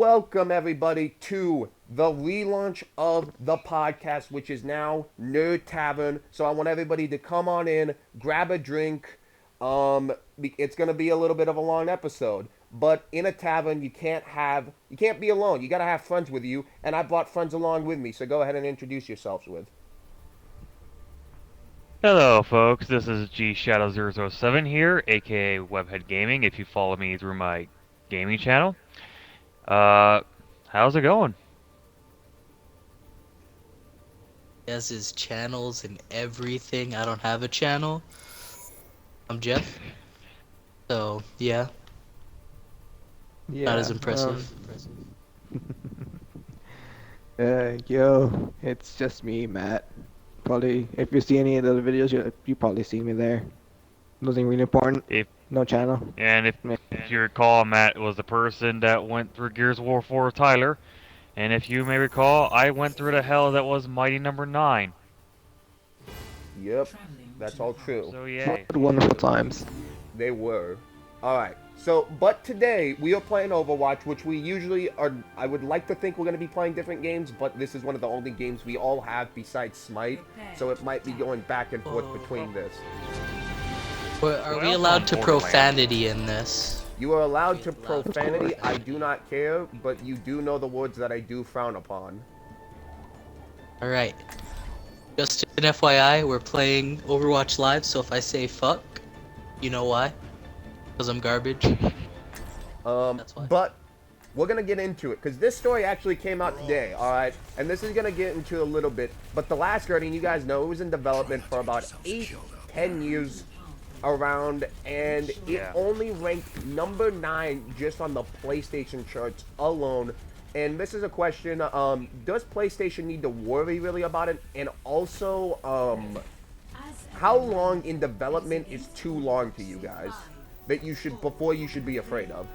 Welcome, everybody, to the relaunch of the podcast, which is now Nerd Tavern. So I want everybody to come on in, grab a drink. It's gonna be a little bit of a long episode, but in a tavern, you can't be alone. You gotta have friends with you, and I brought friends along with me. So go ahead and introduce yourselves with. Hello, folks. This is G Shadow 007 here, aka Webhead Gaming. If you follow me through my gaming channel, uh, how's it going? He has his channels and everything. I don't have a channel. I'm Jeff. So, yeah, not Yeah. as impressive. Yo, it's just me, Matt. Probably, if you see any of the other videos, you probably see me there. Nothing really important. If No channel. and Meh. if you recall, Matt was the person that went through Gears of War 4 with Tyler, and if you may recall, I went through the hell that was Mighty Number 9. Yep, that's all true. So yay. What wonderful times. They were. Alright, so, but today we are playing Overwatch, which we usually are. I would like to think we're going to be playing different games, but this is one of the only games we all have besides Smite, so it might be going back and forth between this. Are we Well, allowed to Borderlands. profanity in this? You are allowed to profanity, I do not care, but you do know the words that I do frown upon. Alright. Just an FYI, we're playing Overwatch Live, so if I say fuck, you know why? Because I'm garbage. That's why. But we're gonna get into it because this story actually came out today, all right? And this is gonna get into a little bit. But The Last Guardian, you guys know, it was in development for about 8-10 years around, and it only ranked number 9 just on the PlayStation charts alone. And this is a question: does PlayStation need to worry really about it? And also, how long in development is too long to you guys that you should be afraid of?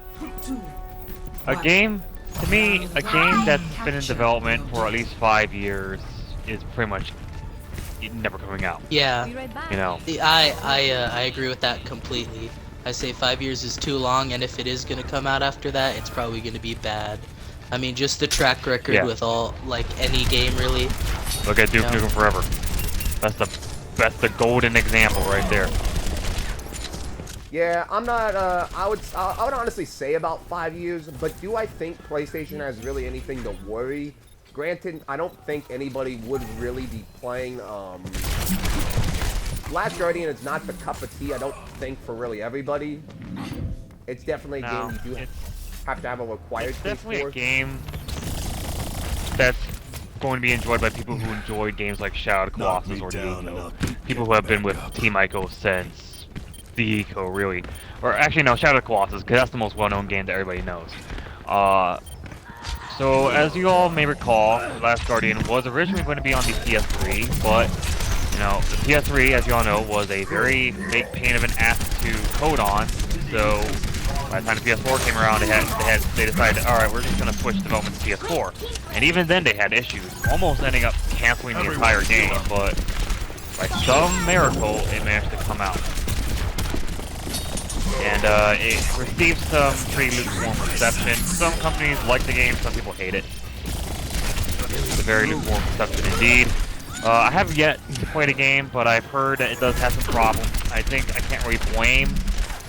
A game, to me, a game that's been in development for at least 5 years is pretty much never coming out. Yeah, You know. I agree with that completely. I say 5 years is too long, and if it is gonna come out after that, it's probably gonna be bad. I mean, just the track record Yeah. with any game really. Look at Duke No. Nukem Forever. That's the golden example right there. Yeah, I'm not. I would honestly say about 5 years, but do I think PlayStation has really anything to worry? Granted, I don't think anybody would really be playing. Last Guardian is not the cup of tea. I don't think for really everybody. It's definitely a No, game you do it's have to have a required It's taste definitely for. a game that's going to be enjoyed by people who enjoy games like Shadow of the Colossus or Diablo. People who have been with Team Ico since the Eco, really. Or actually, no, Shadow of the Colossus, because that's the most well-known game that everybody knows. So, as you all may recall, Last Guardian was originally going to be on the PS3, but, you know, the PS3, as you all know, was a very big pain of an ass to code on, so by the time the PS4 came around, they decided, alright, we're just going to switch development to PS4. And even then they had issues, almost ending up canceling the entire game, but by some miracle, it managed to come out. And it received some pretty lukewarm reception. Some companies like the game, some people hate it. It's a very lukewarm reception indeed. I haven't yet played a game, but I've heard that it does have some problems. I think I can't really blame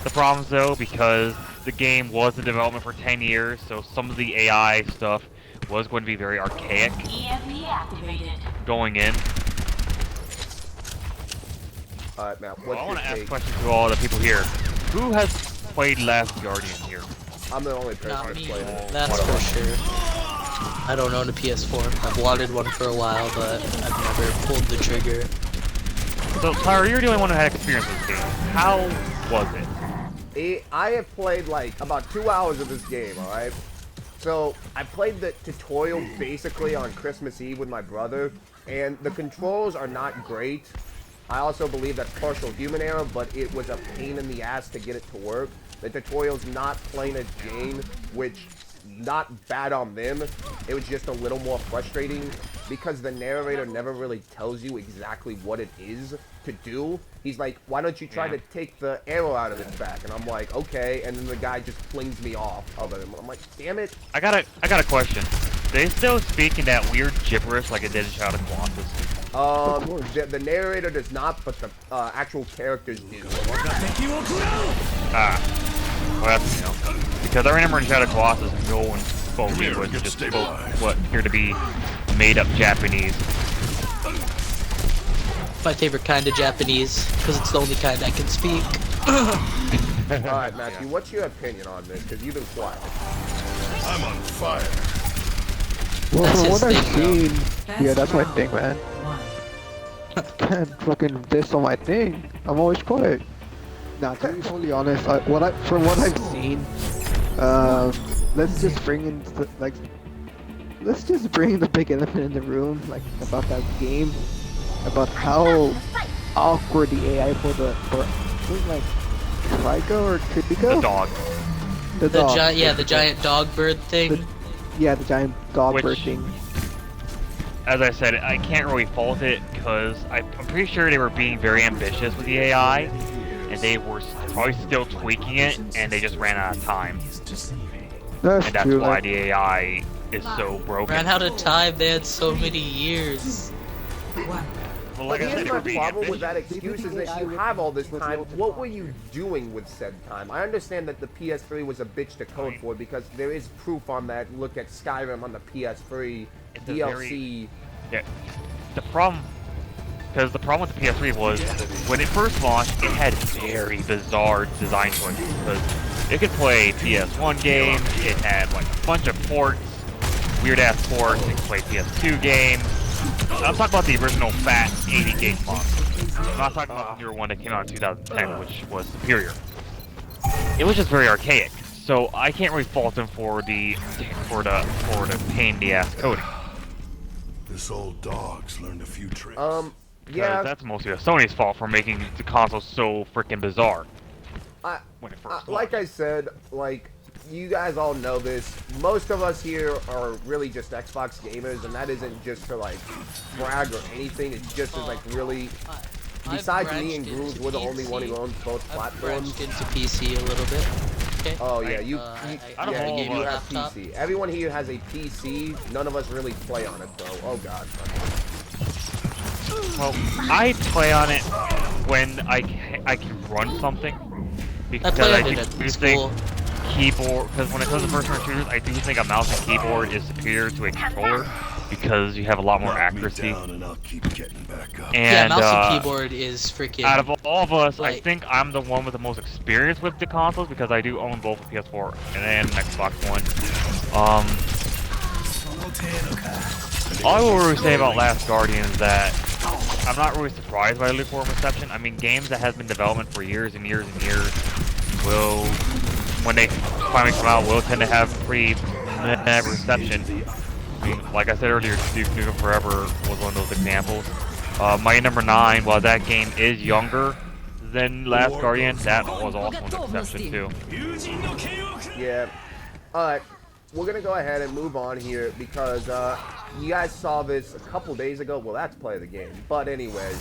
the problems though, because the game was in development for 10 years, so some of the AI stuff was going to be very archaic going in. Alright, Matt, Well, what's I want your to ask take? questions to all the people here. Who has played Last Guardian here? I'm the only person Not that's me. playing it. That's for sure. I don't own a PS4. I've wanted one for a while, but I've never pulled the trigger. So, Tyler, you're the only one who had experience with this game. How was it? I have played like about 2 hours of this game, alright? So, I played the tutorial basically on Christmas Eve with my brother, and the controls are not great. I also believe that's partial human error, but it was a pain in the ass to get it to work. The tutorial's not plain as Jane, which, not bad on them. It was just a little more frustrating. because the narrator never really tells you exactly what it is to do. He's like, why don't you try to take the arrow out of its back? And I'm like, okay. And then the guy just flings me off of it. I'm like, damn it. I got a question. They still speak in that weird gibberish like it did in Shadow of the Colossus? The narrator does not, but the actual characters do. Ah. Well, that's, because I remember in Shadow of the Colossus, no one spoke English, just spoke what appeared to be made-up Japanese. My favorite kind of Japanese, because it's the only kind I can speak. Alright, Matthew, what's your opinion on this? Because you've been quiet. I'm on fire. Well, That's from his what I've thing, seen, yeah, that's my thing, man. Can't fucking diss on my thing. I'm always quiet. Nah, to be fully honest, from what I've seen, let's just bring in let's just bring the big elephant in the room, like about that game, about how awkward the AI for like Trico or Trico? The dog. The dog. The giant dog bird thing. The giant dog Which- bird thing. As I said, I can't really fault it because I'm pretty sure they were being very ambitious with the AI, and they were probably still tweaking it, and they just ran out of time. That's And that's true. why the AI is so broken. Ran out of time. They had so many years. Well, But like I said, here's they my were being problem with ambitious. that excuse is that you have all this time. What were you doing with said time? I understand that the PS3 was a bitch to code for because there is proof on that. Look at Skyrim on the PS3, It's a DLC. Yeah, the problem with the PS3 was when it first launched, it had very bizarre design choices because it could play PS1 games, it had like a bunch of ports, weird ass ports, it could play PS2 games. I'm talking about the original fat 80 gig mod. I'm not talking about the newer one that came out in 2010, which was superior. It was just very archaic, so I can't really fault them for the pain in the ass coding. This old dog's learned a few tricks. Yeah. That's mostly Sony's fault for making the console so freaking bizarre when it first Like I said, like, you guys all know this. Most of us here are really just Xbox gamers, and that isn't just for, like, brag or anything. It's just as, like, really... Besides me and Grooves, we're the only one who owns both platforms. Branched into PC a little bit. Okay. Oh, yeah, you don't know you what have laptop. PC. Everyone here has a PC. None of us really play on it, though. Oh, God. Well, I play on it when I can run something. Because play I on it do at think school. keyboard, because when it comes to first-person shooters, I do think a mouse and keyboard is superior to a controller because you have a lot more Knock me accuracy. down and I'll keep getting back up. Yeah, And mouse and keyboard is freaking. out of all of us, I like- think I'm the one with the most experience with the consoles because I do own both a PS4 and an Xbox One. All I will really say about Last Guardian is that I'm not really surprised by the lukewarm reception. I mean, games that have been in development for years and years and years will, when they finally come out, will tend to have pretty meh reception. I mean, like I said earlier, Duke Nukem Forever was one of those examples. My number 9, while that game is younger than Last Guardian, that was also an exception too. Yeah. Alright. We're gonna go ahead and move on here because you guys saw this a couple days ago. Well, that's play of the game. But anyways,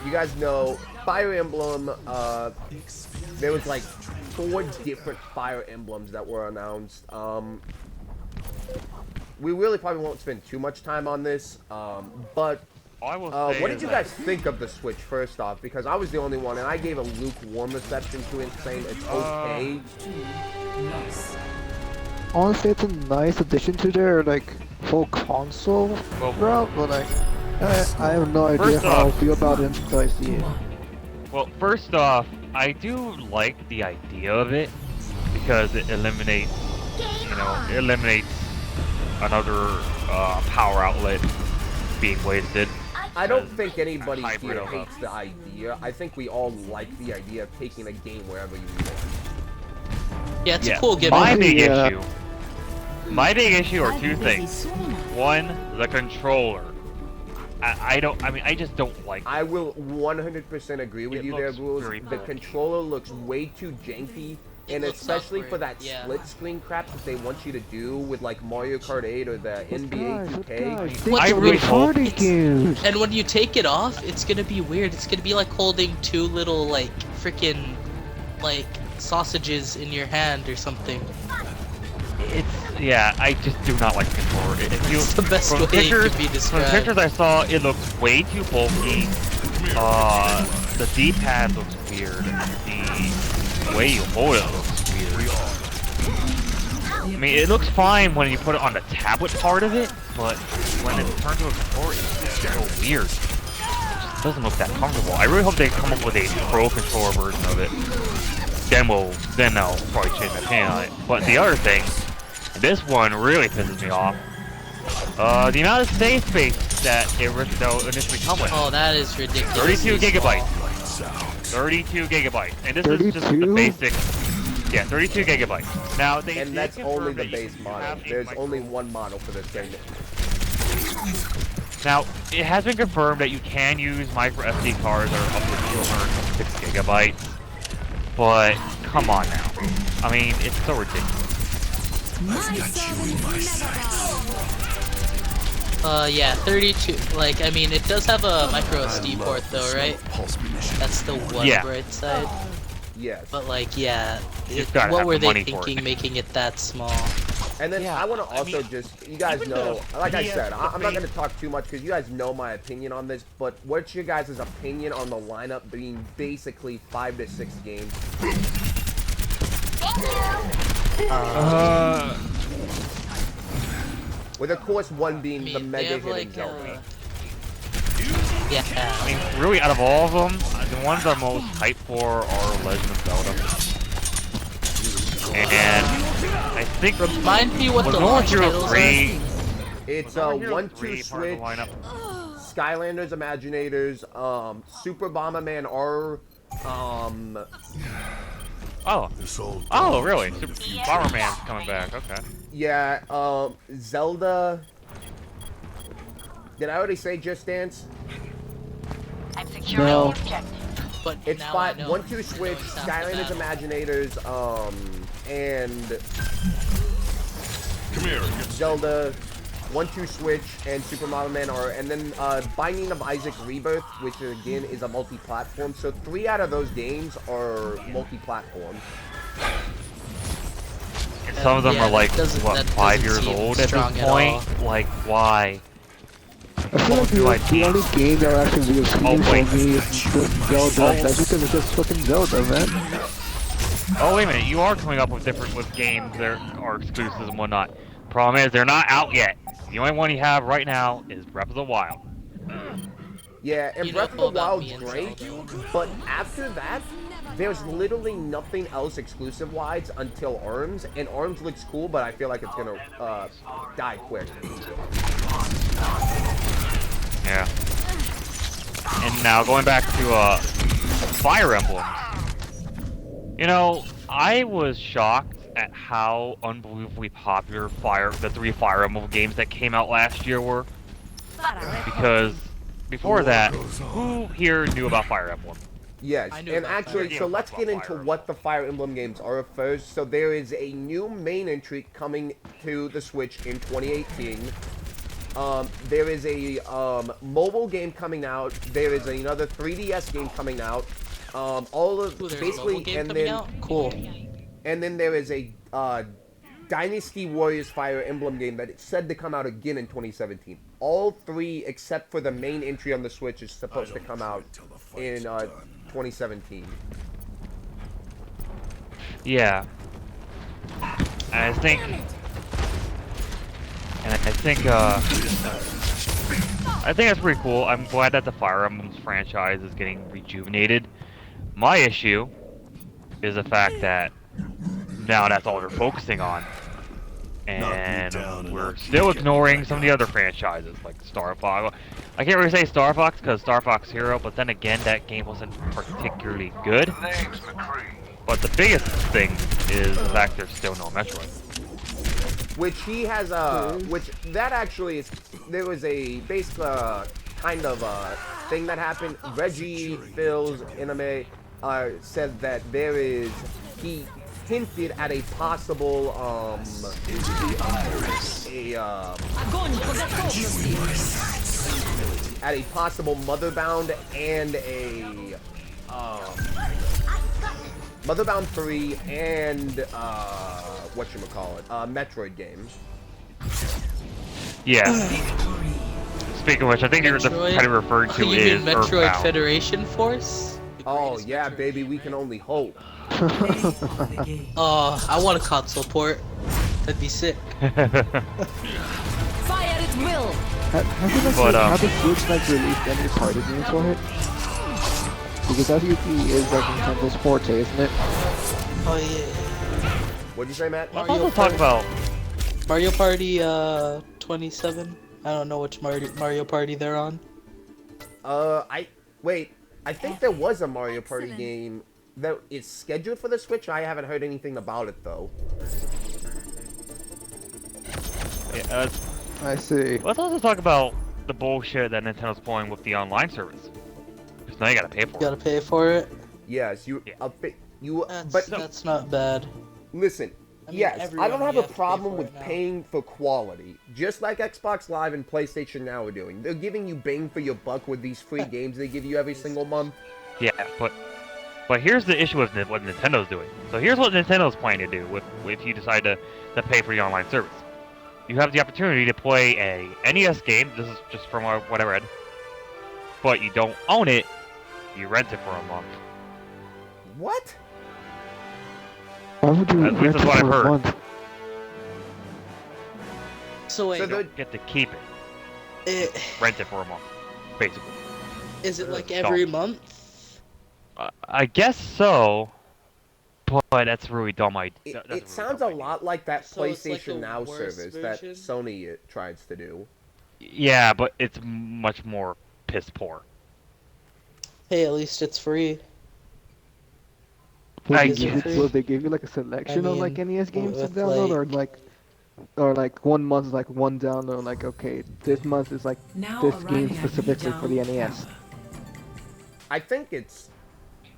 you guys know Fire Emblem. There was like 4 different Fire Emblems that were announced. We really probably won't spend too much time on this. But I will say what did you that- guys think of the Switch first off? Because I was the only one, and I gave a lukewarm reception to it, saying it's okay. Honestly, it's a nice addition to their like full console Well, route, but like I have no idea First how I off- feel about it until I see it. Well, first off, I do like the idea of it because it eliminates, another power outlet being wasted. I don't think anybody Hybrid here of a- hates the idea. I think we all like the idea of taking a game wherever you want. Yeah, it's Yeah, a cool gimmick. my big Yeah. issue. My big issue are 2 things. One, the controller. I just don't like it. I will 100% agree with It you there, looks Rules. very The bad. controller looks way too janky It and looks especially for awkward, that yeah. split screen crap that they want you to do with like Mario Kart 8 or the NBA 2K. Think I of really the hope party games. And when you take it off, it's gonna be weird. It's gonna be like holding two little like freaking like sausages in your hand or something. Yeah, I just do not like the controller. If you, It's the best from way the it pictures, could be from the described. pictures I saw, it looks way too bulky. The D-pad looks weird. The way you hold it looks weird. I mean, it looks fine when you put it on the tablet part of it, but when it's turned to a controller, it's so weird. It just doesn't look that comfortable. I really hope they come up with a pro controller version of it. Then I'll probably change my opinion on it. But the other thing, this one really pisses me off. The amount of save space that they'll initially come with. Oh, that is ridiculous. 32 gigabytes. 32 gigabytes. And this is just the 32? basic. Yeah, 32 gigabytes. Now, they And did that's only confirm the that you base can model. have a There's micro- only one model for this thing. Now, it has been confirmed that you can use micro SD cards that are up to 206 gigabytes. But, come on now. I mean, it's so ridiculous. Yeah, 32. Like, I mean, it does have a micro SD port though, right? That's the one Yeah. bright side. Yes. But like, yeah, Just gotta what have were the they money for it. thinking making it that small? And then Yeah, I want to I also mean, just, you guys even know, the like I PS said, I'm not base- going to talk too much because you guys know my opinion on this, but what's your guys' opinion on the lineup being basically 5 to 6 games? With of course one being I mean, the they mega have hit like, Zelda. yeah. I mean, really, out of all of them, the ones I'm most hyped for are Legend of Zelda. And I think Remind me what was the More launch Hero titles 3. It's Was More Hero 1-2 3 part of Switch, the lineup? Skylanders Imaginators, Super Bomberman R, Oh. This old Oh, dog's really? learned a few Bomberman's coming back. Okay. yeah, Zelda. Did I already say Just Dance? I'm securing No. the objective. But It's now I 5, know. 1-2 I know Switch, it's not Skylanders the battle. Imaginators, and Come here. Zelda, 1-2 Switch, and Super Mario Man are, and then Binding of Isaac Rebirth, which again is a multi-platform. So 3 out of those games are multi-platform. And some of them Yeah, are like, that doesn't- what, that 5 doesn't years seem old at strong this at point? Like, why? I feel like the only game that will actually be exclusive wait. for me is just Zelda. That's because it's just fucking Zelda, man. Oh, wait a minute. You are coming up with games that are exclusives and whatnot. Problem is, they're not out yet. The only one you have right now is Breath of the Wild. Yeah, and You Breath of know the about Wild's me and great, Zelda. but after that, there's literally nothing else exclusive-wise until ARMS, and ARMS looks cool, but I feel like it's gonna die quick. Yeah. And now going back to Fire Emblems. You know, I was shocked at how unbelievably popular the 3 Fire Emblem games that came out last year were. Because before that, who here knew about Fire Emblem? Yes, I knew and about actually, Fire so Emblem. let's get into what the Fire Emblem games are first. So there is a new main entry coming to the Switch in 2018. There is a mobile game coming out. There is another 3DS game coming out. All of Ooh, there's a basically, mobile game and coming then out? Cool. and then there is a Dynasty Warriors Fire Emblem game that is said to come out again in 2017. All 3, except for the main entry on the Switch, is supposed to come out in 2017. Yeah. And I think that's pretty cool. I'm glad that the Fire Emblems franchise is getting rejuvenated. My issue is the fact that now that's all they're focusing on. And we're still ignoring some of the other franchises, like Star Fox. I can't really say Star Fox because Star Fox Hero, but then again, that game wasn't particularly good. But the biggest thing is the fact there's still no Metroid. Which he has which that actually is, there was a basic kind of thing that happened. Reggie Phil's anime said that there is, hinted at a possible at a possible Motherbound and a Motherbound 3 and whatchamacallit, Metroid game. Yeah. Speaking of which, I think you're the kind of referred to you is mean Metroid Earthbound. Federation Force? The Oh greatest yeah, Metroid baby, game we can ever. only hope. I want a console port. That'd be sick. Fire at will. Have the Switch like released any party games for it? Because that usually is like Nintendo's forte, isn't it? Oh yeah. What'd you say, Matt? Let's also talk about. Mario Party 27. I don't know which Mario Party they're on. I think there was a Mario Party game that is scheduled for the Switch. I haven't heard anything about it though. Yeah, I see. let's also talk about the bullshit that Nintendo's pulling with the online service. Because now you gotta pay for You it. gotta pay for it. Yes, That's, but that's not bad. listen. I mean, Yes, I everyone don't have you a have to pay problem for with it now. paying for quality, just like Xbox Live and PlayStation Now are doing. They're giving you bang for your buck with these free games they give you every single month. Yeah, but here's the issue with what Nintendo's doing. So here's what Nintendo's planning to do if you decide to pay for the online service. You have the opportunity to play a NES game. This is just from what I read. But you don't own it. You rent it for a month. What? Why would you At least rent that's it what I've for a heard. month? So wait, So You don't get to keep it. it, Rent it for a month, basically. is it like every month? I guess so. But that's really dumb idea. It sounds a lot like that So it's like PlayStation a Now worse service that version? Sony tries to do. Yeah, but it's much more piss poor. Hey, at least it's free. Will I they, guess. give you, will they give you like a selection of like mean, NES games to with, download, like- or like 1 month is like one download, like okay, this month is like Now this arriving game at specifically for the Newtown NES. Tower. I think it's.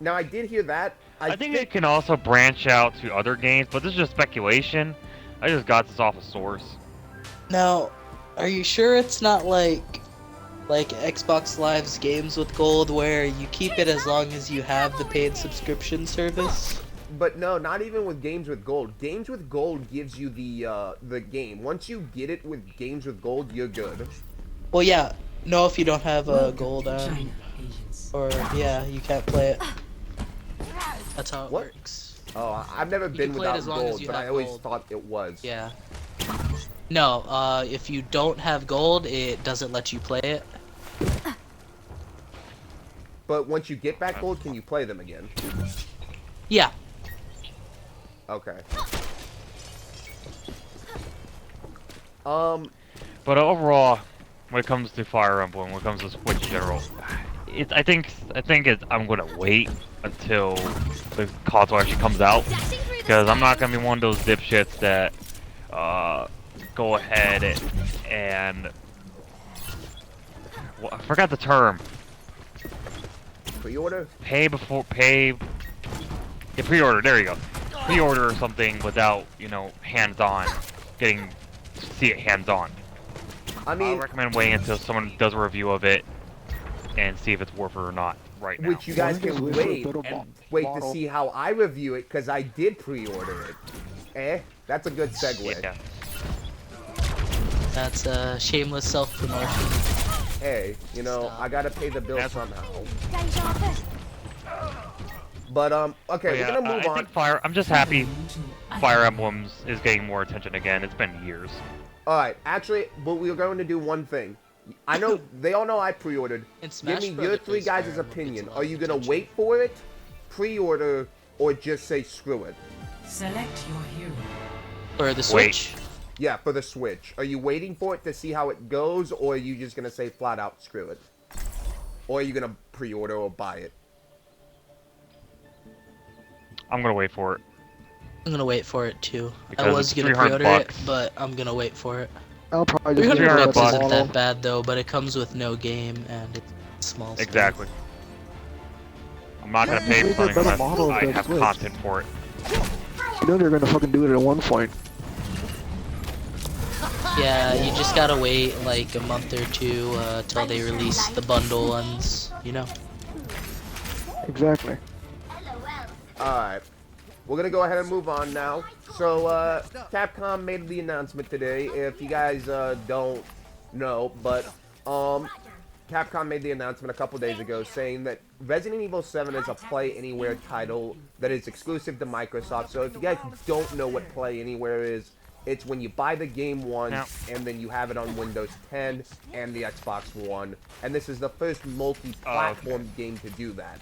Now I did hear that. I think it can also branch out to other games, but this is just speculation. I just got this off a source. Now, are you sure it's not like Xbox Live's games with gold where you keep it as long as you have the paid subscription service? But no, not even with Games with Gold. Games with Gold gives you the game. Once you get it with Games with Gold, you're good. Well, yeah. No, if you don't have gold China agents. or yeah, you can't play it. That's how it What? works. Oh, I've never been can play it without as long as gold, you but I have always gold. thought it was. Yeah. No, if you don't have gold, it doesn't let you play it. But once you get back gold, can you play them again? Yeah. Okay. But overall, when it comes to Fire Emblem, when it comes to Switch in general, I think I'm gonna wait until the console actually comes out, because I'm not gonna be one of those dipshits that go ahead and well, I forgot the term. Pre-order? Pay. Yeah, pre-order. There you go. Pre-order something without hands-on, getting to see it hands-on. I I mean, recommend waiting until someone does a review of it and see if it's worth it or not right now. which you guys Why don't can you wait for a wait little and wait to bottle? see how I review it, because I did pre-order it. That's a good segue. Yeah. That's a shameless self-promotion. Hey, I gotta pay the bill That's- somehow. But okay, But we're yeah, gonna move I on. think I'm just happy Fire Emblems is getting more attention again. It's been years. All right, actually, but we're going to do one thing. I know they all know I pre-ordered. In Give Smash me your Brothers, three guys' Fire Emblem gets opinion. a lot Are of you gonna attention. wait for it, pre-order, or just say screw it? Select your hero. For the Switch. Yeah, for the Switch. Are you waiting for it to see how it goes, or are you just gonna say flat out screw it? Or are you gonna pre-order or buy it? I'm gonna wait for it. I'm gonna wait for it too. Because I was it's gonna 300 pre-order it, bucks. but I'm gonna wait for it. I'll probably just 300 get it 300 at bucks the bucks. isn't mall. that bad though, but it comes with no game and it's small. scale. Exactly. I'm not gonna pay Maybe for something a better unless model of I the have Switch. content for it. You know they're gonna fucking do it at one point. Yeah, you just gotta wait like a month or two till they release the bundle ones, you know? Exactly. Alright. We're gonna go ahead and move on now. So, Capcom made the announcement today. If you guys don't know, but Capcom made the announcement a couple days ago saying that Resident Evil 7 is a Play Anywhere title that is exclusive to Microsoft. So if you guys don't know what Play Anywhere is, it's when you buy the game once and then you have it on Windows 10 and the Xbox One. And this is the first multi-platform game to do that.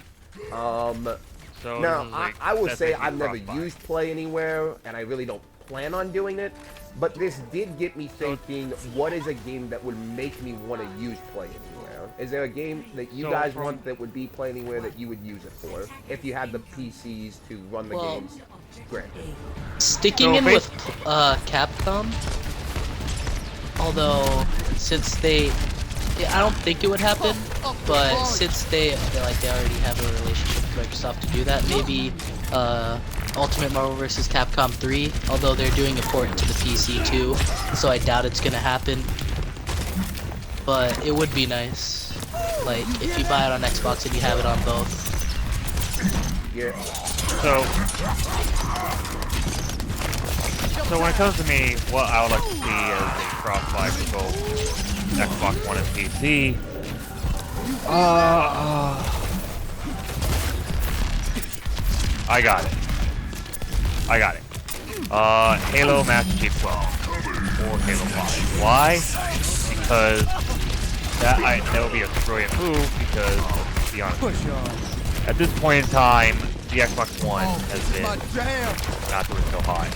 So Now, like, I will that's say like I've never rough used Play Anywhere, and I really don't plan on doing it. But this did get me thinking, what is a game that would make me want to use Play Anywhere? Is there a game that you guys want that would be Play Anywhere that you would use it for? If you had the PCs to run the games, granted. Sticking in with Capcom, although since they, I don't think it would happen, but since they already have a relationship with Microsoft to do that, maybe Ultimate Marvel vs. Capcom 3, although they're doing a port to the PC too, so I doubt it's gonna happen. But it would be nice, like if you buy it on Xbox and you have it on both. Yeah. So when it comes to me, what I would like to see is a cross-buy for both Xbox One and PC. I got it. Halo Master Chief 12 or Halo 5. Why? Because that would be a brilliant move. Because let's be honest, at this point in time, the Xbox One has been not doing so hot,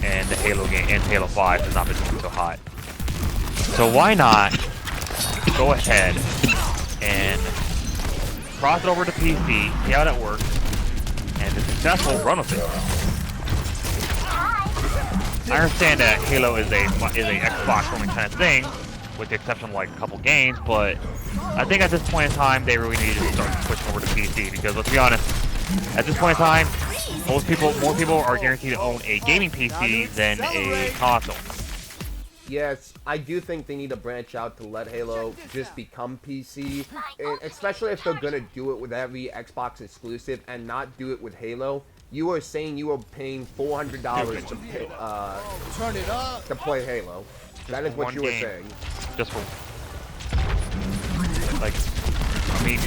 and the Halo game and Halo 5 has not been doing so hot. So why not go ahead and cross it over to PC, see how that works, and if successful, run with it. I understand that Halo is a Xbox only kind of thing, with the exception of like a couple games, but I think at this point in time they really need to start switching over to PC because let's be honest, at this point in time, more people are guaranteed to own a gaming PC than a console. Yes, I do think they need to branch out to let Halo just become PC, especially if they're gonna do it with every Xbox exclusive and not do it with Halo. You were saying you were paying $400 to play Halo. That is what you were saying. Just for like, I mean,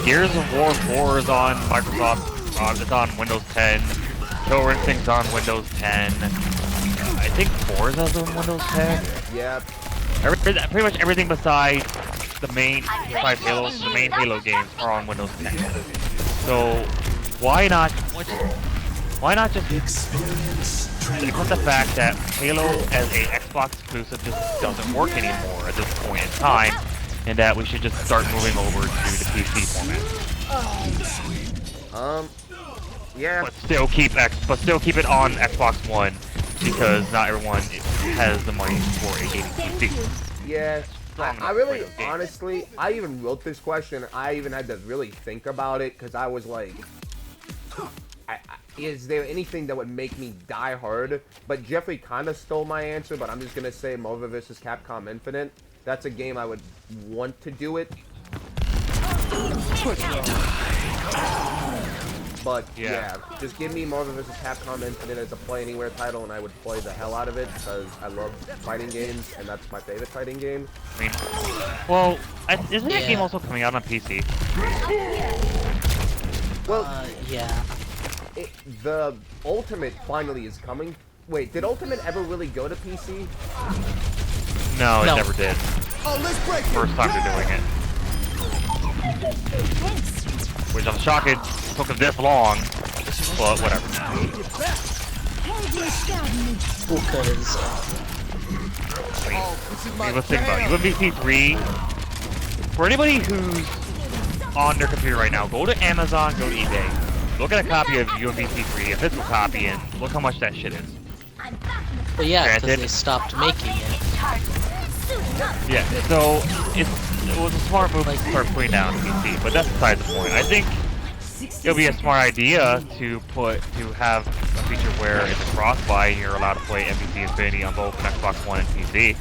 Gears of War 4 is on Microsoft. It's on Windows 10. Killer Instinct's on Windows 10. I think Forza's on Windows 10. Yep. Pretty much everything besides the main Halo games are on Windows 10. So why not just accept the fact that Halo as a Xbox exclusive just doesn't work anymore at this point in time, and that we should just start moving over to the PC format. Yeah. But still keep it on Xbox One because not everyone has the money for a gaming PC. Yeah. I really, honestly, I even wrote this question. I even had to really think about it because I was like, is there anything that would make me die hard? But Jeffrey kind of stole my answer, but I'm just going to say Marvel vs. Capcom Infinite. That's a game I would want to do it. But yeah, just give me Marvel vs. Capcom Infinite as a Play Anywhere title and I would play the hell out of it because I love fighting games and that's my favorite fighting game. I mean, well, isn't that game also coming out on PC? Well, yeah. The Ultimate finally is coming. Wait, did Ultimate ever really go to PC? No, it never did. First time they're doing it. Which I'm shocked it took them this long, but whatever. I mean, let's think about it. UMVC 3. For anybody who's on their computer right now, go to Amazon, go to eBay. Look at a copy of UMVC 3, a physical copy, and look how much that shit is. Well, yeah, because they stopped making it. Yeah, so it was a smart move to start putting down PC, but that's beside the point. I think it'll be a smart idea to have a feature where it's cross-buy and you're allowed to play NBC Infinity on both Xbox One and PC.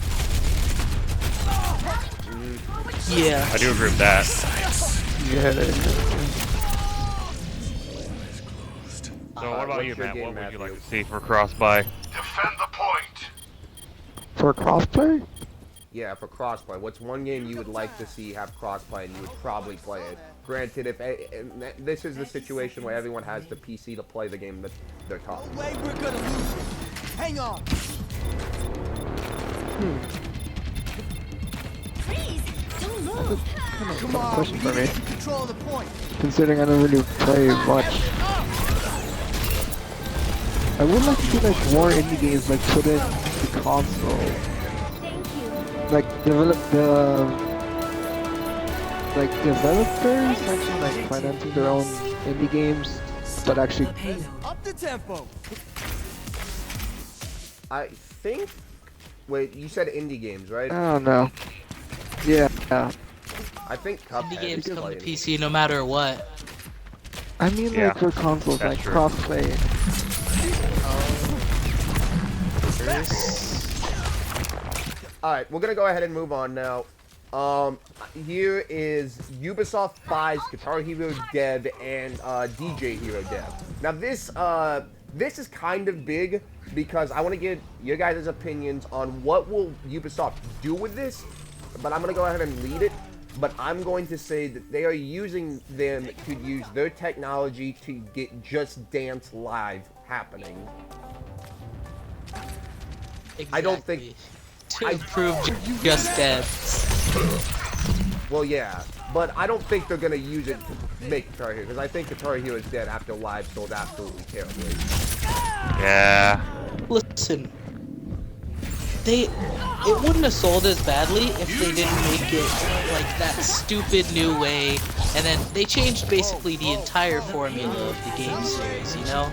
Yeah. I do agree with that. Yeah. So what about what's you, your Matt? game, What would you Matthew? like to see for cross-buy? Defend the point. For crossplay? Yeah, for crossplay. What's one game you would like to see have crossplay and you would probably play it? Granted, if this is the situation where everyone has the PC to play the game that they're talking about. We're gonna lose it. Hang on. Freeze! Don't move! Come on, question we for need me. to get control of the point. Considering I don't really play much. I would like to see like more indie games like put in the console. Like developers actually like financing their own indie games, but actually Payload. Up the tempo. I think. Wait, you said indie games, right? I don't know. Yeah. I think Cuphead Indie games is come to playing. PC no matter what. I mean Yeah, like for consoles, that's like true. crossplay. Alright, we're gonna go ahead and move on now. Here is Ubisoft buys Guitar Hero Dev and DJ Hero Dev. Now this is kind of big because I want to get your guys' opinions on what will Ubisoft do with this, but I'm gonna go ahead and lead it. But I'm going to say that they are using them to use their technology to get Just Dance Live happening. Exactly. I don't think- To improve Just Dance. Well, yeah, but I don't think they're gonna use it to make Guitar Hero, because I think Guitar Hero is dead after Live sold absolutely terribly. Yeah. Listen, it wouldn't have sold as badly if they didn't make it like that stupid new way, and then they changed basically the entire formula of the game series, you know?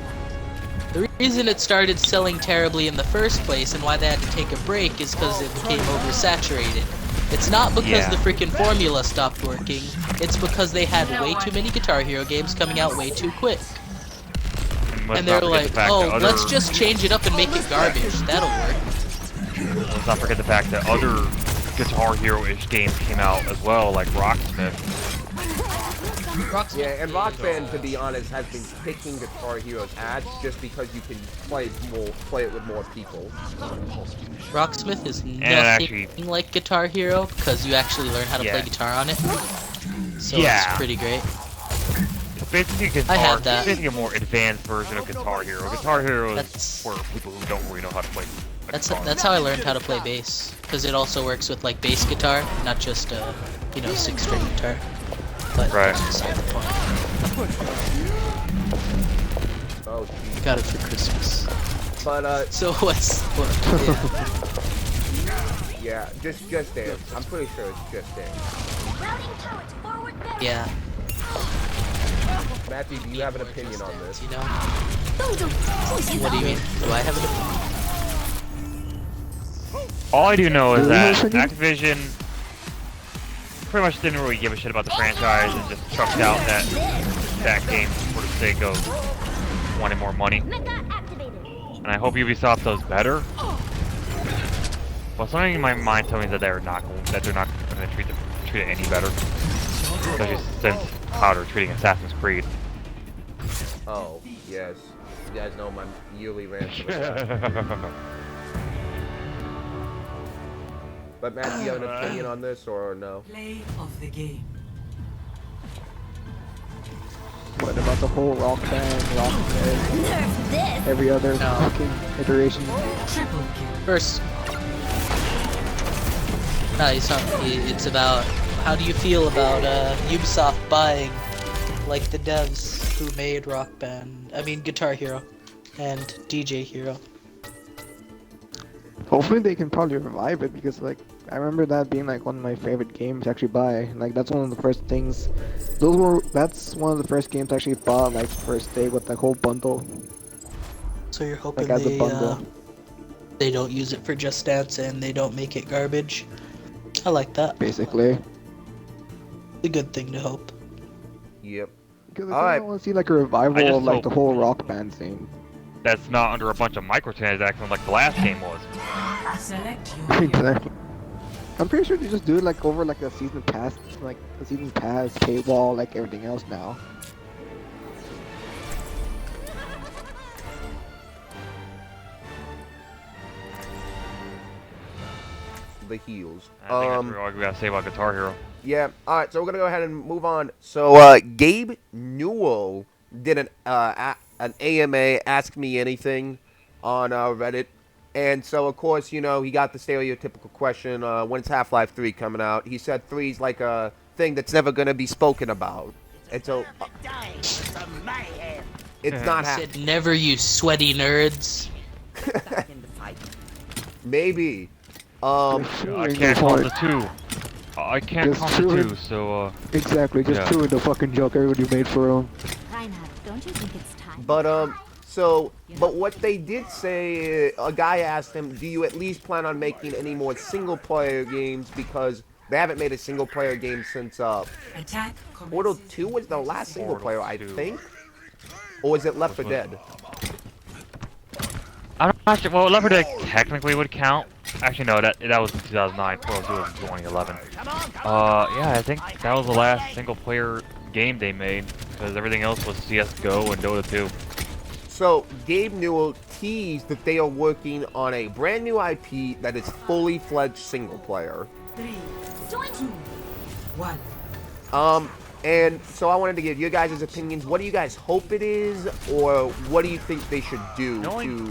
The reason it started selling terribly in the first place and why they had to take a break is because it became oversaturated. It's not because Yeah. the freaking formula stopped working, it's because they had way too many Guitar Hero games coming out way too quick. Let's And they're not forget like, the fact oh, that let's just change it up and make it garbage. That'll work. Let's not forget the fact that other Guitar Hero-ish games came out as well, like Rocksmith. Yeah, and Rock Band, to be honest, has been kicking Guitar Hero's ass just because you can play it with more people. Rocksmith is And nothing actually- like Guitar Hero because you actually learn how to play Yeah. guitar on it. So Yeah. it's pretty great. It's basically I had that. It's basically a more advanced version of Guitar Hero. Guitar Hero is That's- for people who don't really know how to play. guitar. That's how I learned how to play bass because it also works with like bass guitar, not just 6-string guitar. But Right. that's beside the point. Oh, geez. Got it for Christmas. But, So yeah, just Dance. I'm pretty sure it's Just Dance. yeah, Matthew, do you have an opinion on this? you know. What do you mean? Do I have an opinion? All I do know is Do you that have an opinion? Activision pretty much didn't really give a shit about the franchise and just chucked out that game for the sake of wanting more money. And I hope Ubisoft does better. Well, something in my mind tells me that they're not going to treat it any better, especially since how they're treating Assassin's Creed. Oh, yes. You guys know my yearly rant for that. But Matt, do you have an opinion on this or no? Play of the game. What about the whole Rock Band, every other No. fucking iteration? Triple kill. First, no, it's about how do you feel about Ubisoft buying like the devs who made Guitar Hero and DJ Hero. Hopefully they can probably revive it because like I remember that being like one of my favorite games to actually buy. Like that's one of the first things. That's one of the first games I actually bought like first day with the whole bundle. So you're hoping Like as a bundle. they don't use it for Just Dance and they don't make it garbage. I like that. Basically. A good thing to hope. Yep. Because I All think I right. want to see like a revival just of like hope- the whole rock band scene. That's not under a bunch of microtransactions like the last game was. Select your hero. Exactly. I'm pretty sure they just do it like over like a season pass, paywall, like everything else now. The heels. I think that's all we gotta say about Guitar Hero. Yeah. All right. So we're gonna go ahead and move on. So Gabe Newell did an AMA Ask Me Anything on Reddit, and so of course he got the stereotypical question: when's Half-Life 3 coming out? He said 3's like a thing that's never gonna be spoken about, and so it's not Said never, you sweaty nerds. maybe. I can't count the two. I can't Just count true the it. two, so Exactly, just Yeah. doing the fucking joke everybody made for him. Reinhard, don't you think it's time? But but what they did say, a guy asked him, do you at least plan on making any more single-player games, because they haven't made a single-player game since Attack Portal commences 2 was the last single-player, I 2. think, or was it Left 4 Dead? I'm not sure. Well, Left 4 Dead technically would count. Actually, no, that was in 2009. Portal 2 was in 2011. Yeah, I think that was the last single-player game they made, because everything else was CS:GO and Dota 2. So Gabe Newell teased that they are working on a brand new IP that is fully fledged single-player. 3, 2, 1. And so I wanted to give you guys' opinions. What do you guys hope it is, or what do you think they should do to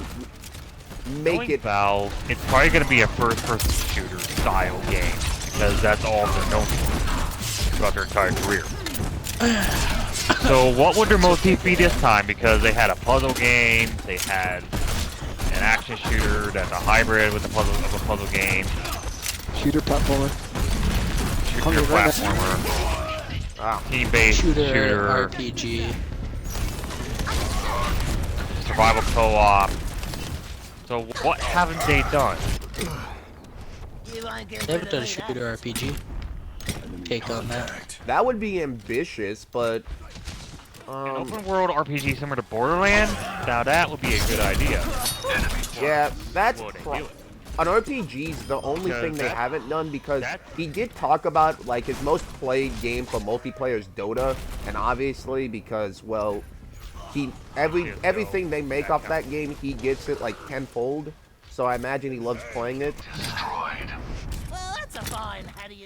make it? Valve, it's probably going to be a first-person shooter style game, because that's all they're known for throughout their entire career. So what would their motif be this time? Because they had a puzzle game, they had an action shooter that's a hybrid with a puzzle game, Shooter platformer. shooter platformer, team-based Shooter RPG. survival co-op. So what haven't they done? They haven't done a shooter RPG. Take on that. That would be ambitious, but An open world RPG similar to Borderlands? Now that would be a good idea. yeah, that's Would they do it? on RPGs the only Because thing they that- haven't done, because that- he did talk about like his most played game for multiplayer is Dota, and obviously because everything they make off that game, he gets it like tenfold. So I imagine he loves playing it.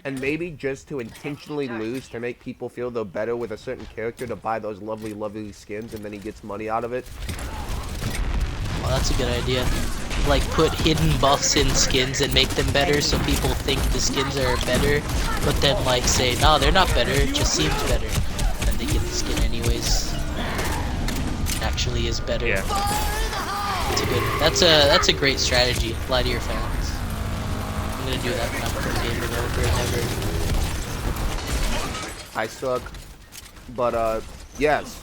And maybe just to intentionally lose, to make people feel they're better with a certain character, to buy those lovely, lovely skins, and then he gets money out of it. Well, that's a good idea. Like, put hidden buffs in skins and make them better so people think the skins are better, but then, like, say, no, they're not better, it just seems better. And they get the skin anyways. It actually is better. Yeah. That's a great strategy. Lie to your fans. I'm gonna do that when I'm a game developer and I suck. But, yes.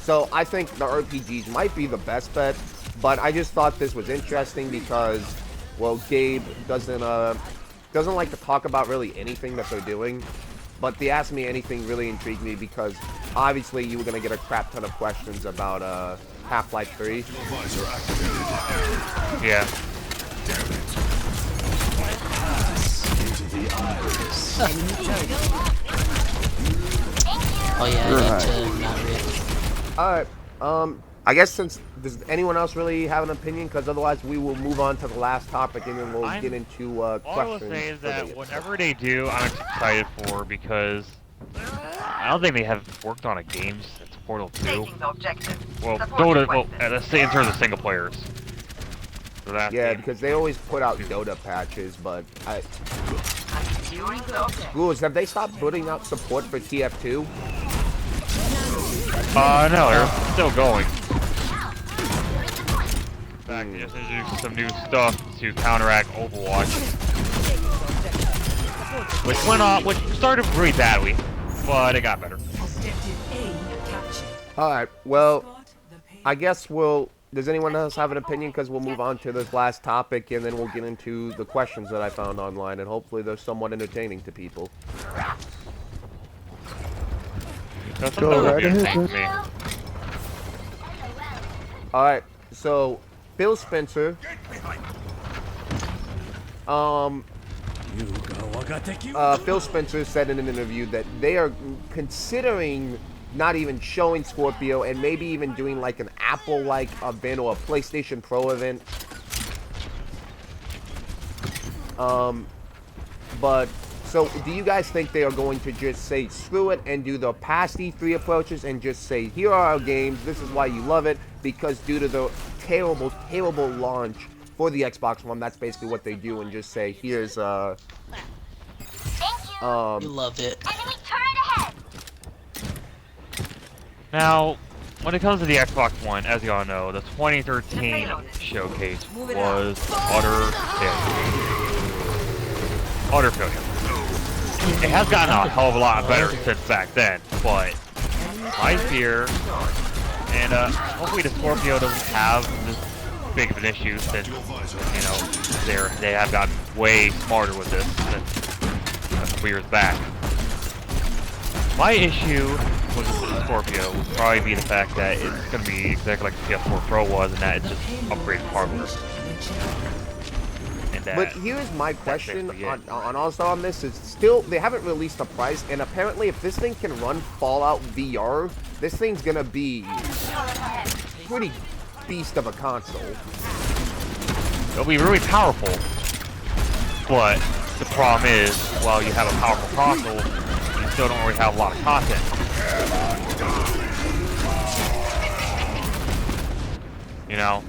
So I think the RPGs might be the best bet, but I just thought this was interesting because, well, Gabe doesn't like to talk about really anything that they're doing. But the Ask Me Anything really intrigued me because obviously you were going to get a crap ton of questions about Half-Life 3. Yeah. Oh yeah, I need to not react. Alright, I guess does anyone else really have an opinion? Because otherwise we will move on to the last topic and then we'll get into All I will questions. say is for that the- whatever they do, I'm excited for, because I don't think they have worked on a game since Portal 2. Well, Dota, let's say in terms of single players. So that's Yeah, it. because they always put out Dota patches, but Ghouls, have they stopped putting out support for TF2? No, they're still going. In fact, they just introduced some new stuff to counteract Overwatch. Which started really badly, but it got better. Objective A captured. Alright, well, Spot the pain. I guess does anyone else have an opinion? Because we'll move on to this last topic and then we'll get into the questions that I found online and hopefully they're somewhat entertaining to people. That's Go something that would right be ahead, entertaining to me. All right, so Phil Spencer, Phil Spencer said in an interview that they are considering not even showing Scorpio and maybe even doing like an Apple-like event or a PlayStation Pro event. But so do you guys think they are going to just say screw it and do the past E3 approaches and just say here are our games, this is why you love it, because due to the terrible launch for the Xbox One, that's basically what they do, and just say here's You love it. Now, when it comes to the Xbox One, as y'all know, the 2013 showcase was utter failure. Utter failure. It has gotten a hell of a lot better since back then, but my fear, and hopefully the Scorpio doesn't have this big of an issue since, you know, they have gotten way smarter with this since a couple years back. My issue with the Scorpio would probably be the fact that it's going to be exactly like the PS4 Pro was, and that it's just upgraded hardware. And that, but here's my question basically it. on also on this is still they haven't released a price, and apparently if this thing can run Fallout VR, this thing's gonna be pretty beast of a console. It'll be really powerful, but the problem is, while you have a powerful console, you still don't really have a lot of content. You know?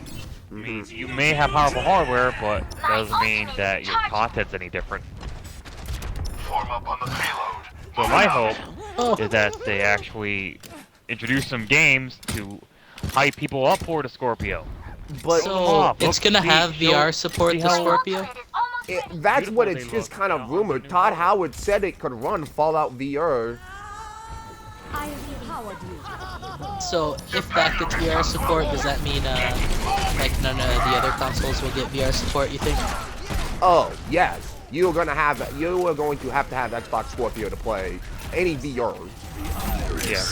I mean, you may have powerful hardware, but that doesn't mean that your content's any different. Form up on the payload. So my hope is that they actually introduce some games to hype people up for the Scorpio. But So it's gonna have VR support the Scorpio? that's what it's just kind of rumored. Todd Howard said it could run Fallout VR. I have empowered you. So if that gets VR support, does that mean like none of the other consoles will get VR support, you think? Oh yes, you are going to have Xbox Scorpio to play any VR. Yeah.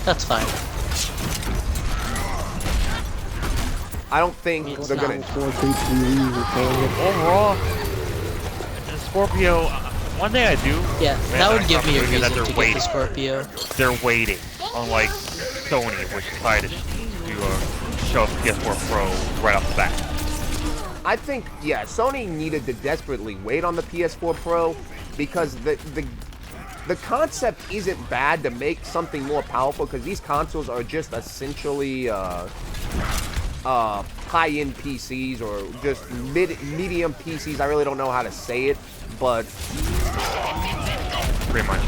That's fine. I don't think It's they're not. going to. Overall, the Scorpio, one thing I do, Yeah, that would give me a is that reason they're to get waiting. the Scorpio. They're waiting, unlike Sony, which decided to show PS4 Pro right off the bat. I think, yeah, Sony needed to desperately wait on the PS4 Pro because the concept isn't bad to make something more powerful because these consoles are just essentially high-end PCs or just medium PCs. I really don't know how to say it, but Pretty much.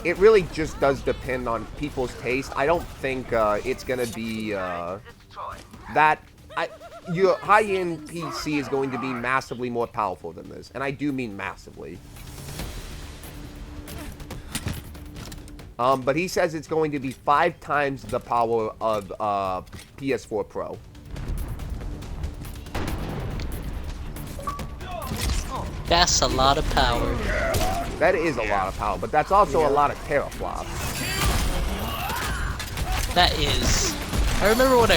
it really just does depend on people's taste. I don't think it's gonna be that. Your high-end PC is going to be massively more powerful than this, and I do mean massively. But he says it's going to be 5 times the power of PS4 Pro. That's a lot of power. That is a lot of power, but that's also a lot of teraflops. That is. I remember when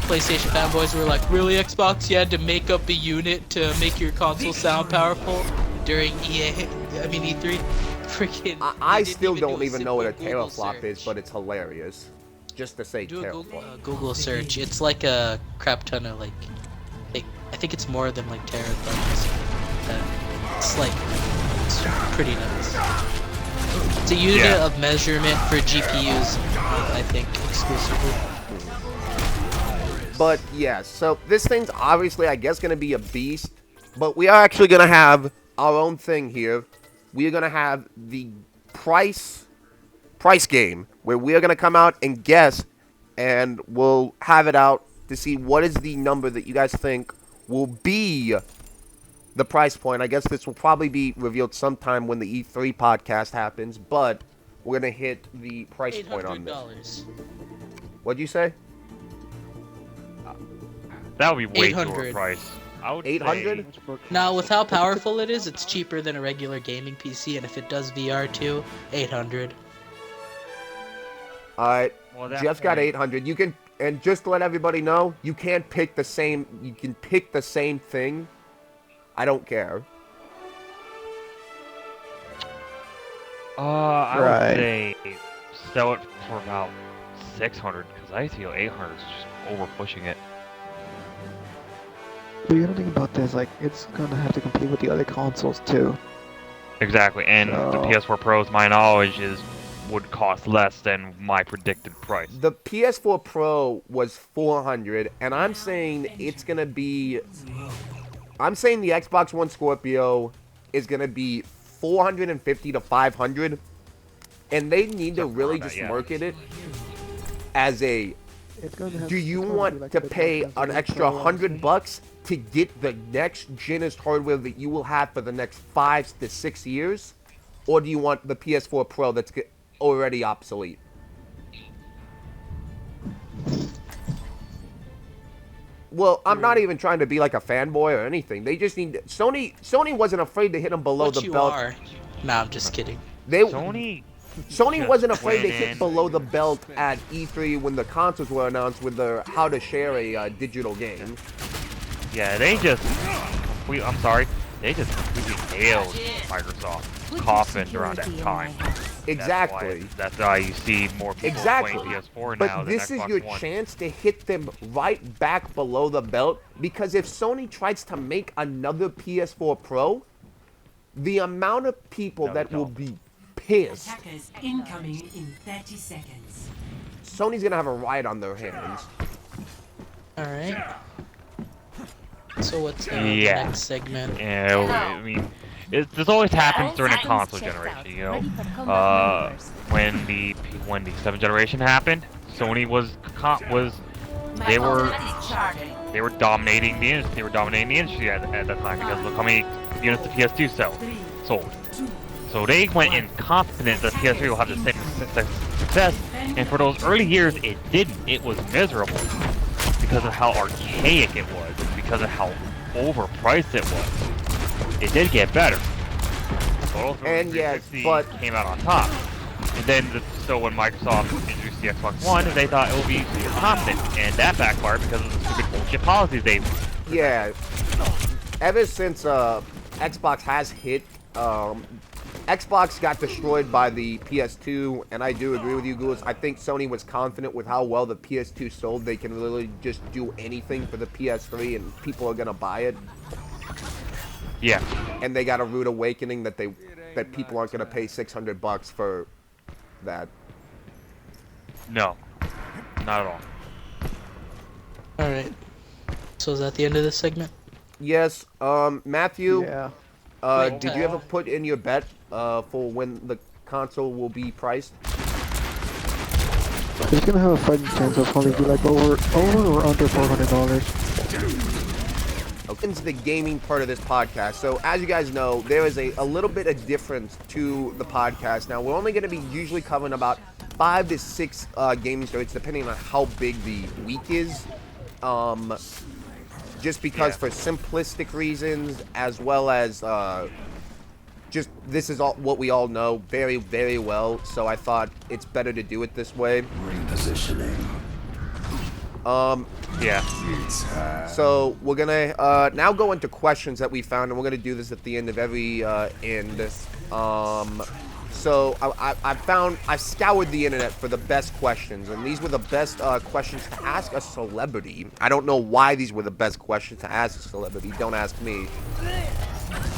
PlayStation fanboys were like, really Xbox, you had to make up a unit to make your console sound powerful during E3? Freaking. I they didn't still do don't a even know what a simple Google teraflop is, search. but it's hilarious. Just to say Do a teraflop. Google search. It's like a crap ton of I think it's more than like teraflops. It's pretty nuts. It's a unit of measurement for GPUs, I think, exclusively. But yeah, so this thing's obviously, I guess, going to be a beast. But we are actually going to have our own thing here. We are going to have the price game, where we are going to come out and guess, and we'll have it out to see what is the number that you guys think will be the price point. I guess this will probably be revealed sometime when the E3 podcast happens, but we're going to hit the price point on this. What'd you say? That would be way too 800. overpriced. I would 800? say Now, with how powerful it is, it's cheaper than a regular gaming PC, and if it does VR too, 800. Alright, Well, at that Jeff's got point- 800. You can, and just to let everybody know, you can't pick the same, you can pick the same thing. I don't care. I would Right. say sell it for about 600 because I feel 800 is just over pushing it. But you gotta think about this, like, it's gonna have to compete with the other consoles too. Exactly, and the So- PS4 Pro, to my knowledge, would cost less than my predicted price. The PS4 Pro was 400, and I'm saying it's gonna be. I'm saying the Xbox One Scorpio is gonna be 450 to 500, and they need to Something really around that, just yeah. market it as a. It's gonna have, Do you it's gonna be want like to a bit pay more expensive an than extra Pro, honestly. $100 to get the next genest hardware that you will have for the next 5 to 6 years, or do you want the PS4 Pro that's already obsolete? Well, I'm not even trying to be like a fanboy or anything. They just need Sony. Sony wasn't afraid to hit them below What the you belt. are. Nah, I'm just kidding. They Sony Sony just wasn't afraid to went hit in. below the belt at E3 when the consoles were announced with the how to share a digital game. Yeah, they just I'm sorry, they just completely nailed Microsoft coffin around that time. Exactly. That's why you see more people Exactly. playing PS4 But now than this is Xbox your One. chance to hit them right back below the belt, because if Sony tries to make another PS4 Pro, the amount of people No, that they will don't. be pissed. Attackers incoming in 30 seconds. Sony's gonna have a riot on their hands. Alright. So what's the Yeah. next segment? Yeah, I mean, this always happens during a console generation. You know, when the 7th generation happened, Sony was they were dominating the industry. They were dominating the industry at that time because look how many units the PS2 sold. So they went in confident that PS3 will have the same success, and for those early years, it didn't. It was miserable because of how archaic it was, because of how overpriced it was. It did get better. But ultimately, And yeah, 360 but- came out on top. And then, so when Microsoft introduced the Xbox One, they thought it would be super confident, and that backfired because of the stupid bullshit policies they. Yeah. Ever since Xbox has hit, Xbox got destroyed by the PS2, and I do agree with you, Ghouls. I think Sony was confident with how well the PS2 sold. They can literally just do anything for the PS3, and people are gonna buy it. Yeah. And they got a rude awakening that people aren't gonna pay $600 for that. No. Not at all. Alright. So is that the end of this segment? Yes, Matthew. Yeah. Wait, Did you ever put in your bet for when the console will be priced? It's gonna have a fighting chance of probably be like over or under $400. Into the gaming part of this podcast. So as you guys know, there is a little bit of difference to the podcast. Now we're only going to be usually covering about 5 to 6 gaming stories, depending on how big the week is. Just because for simplistic reasons, as well as just this is all what we all know very, very well. So I thought it's better to do it this way. Repositioning. Yeah. So we're gonna now go into questions that we found, and we're gonna do this at the end of every end. So I've scoured the internet for the best questions, and these were the best questions to ask a celebrity. I don't know why these were the best questions to ask a celebrity. Don't ask me.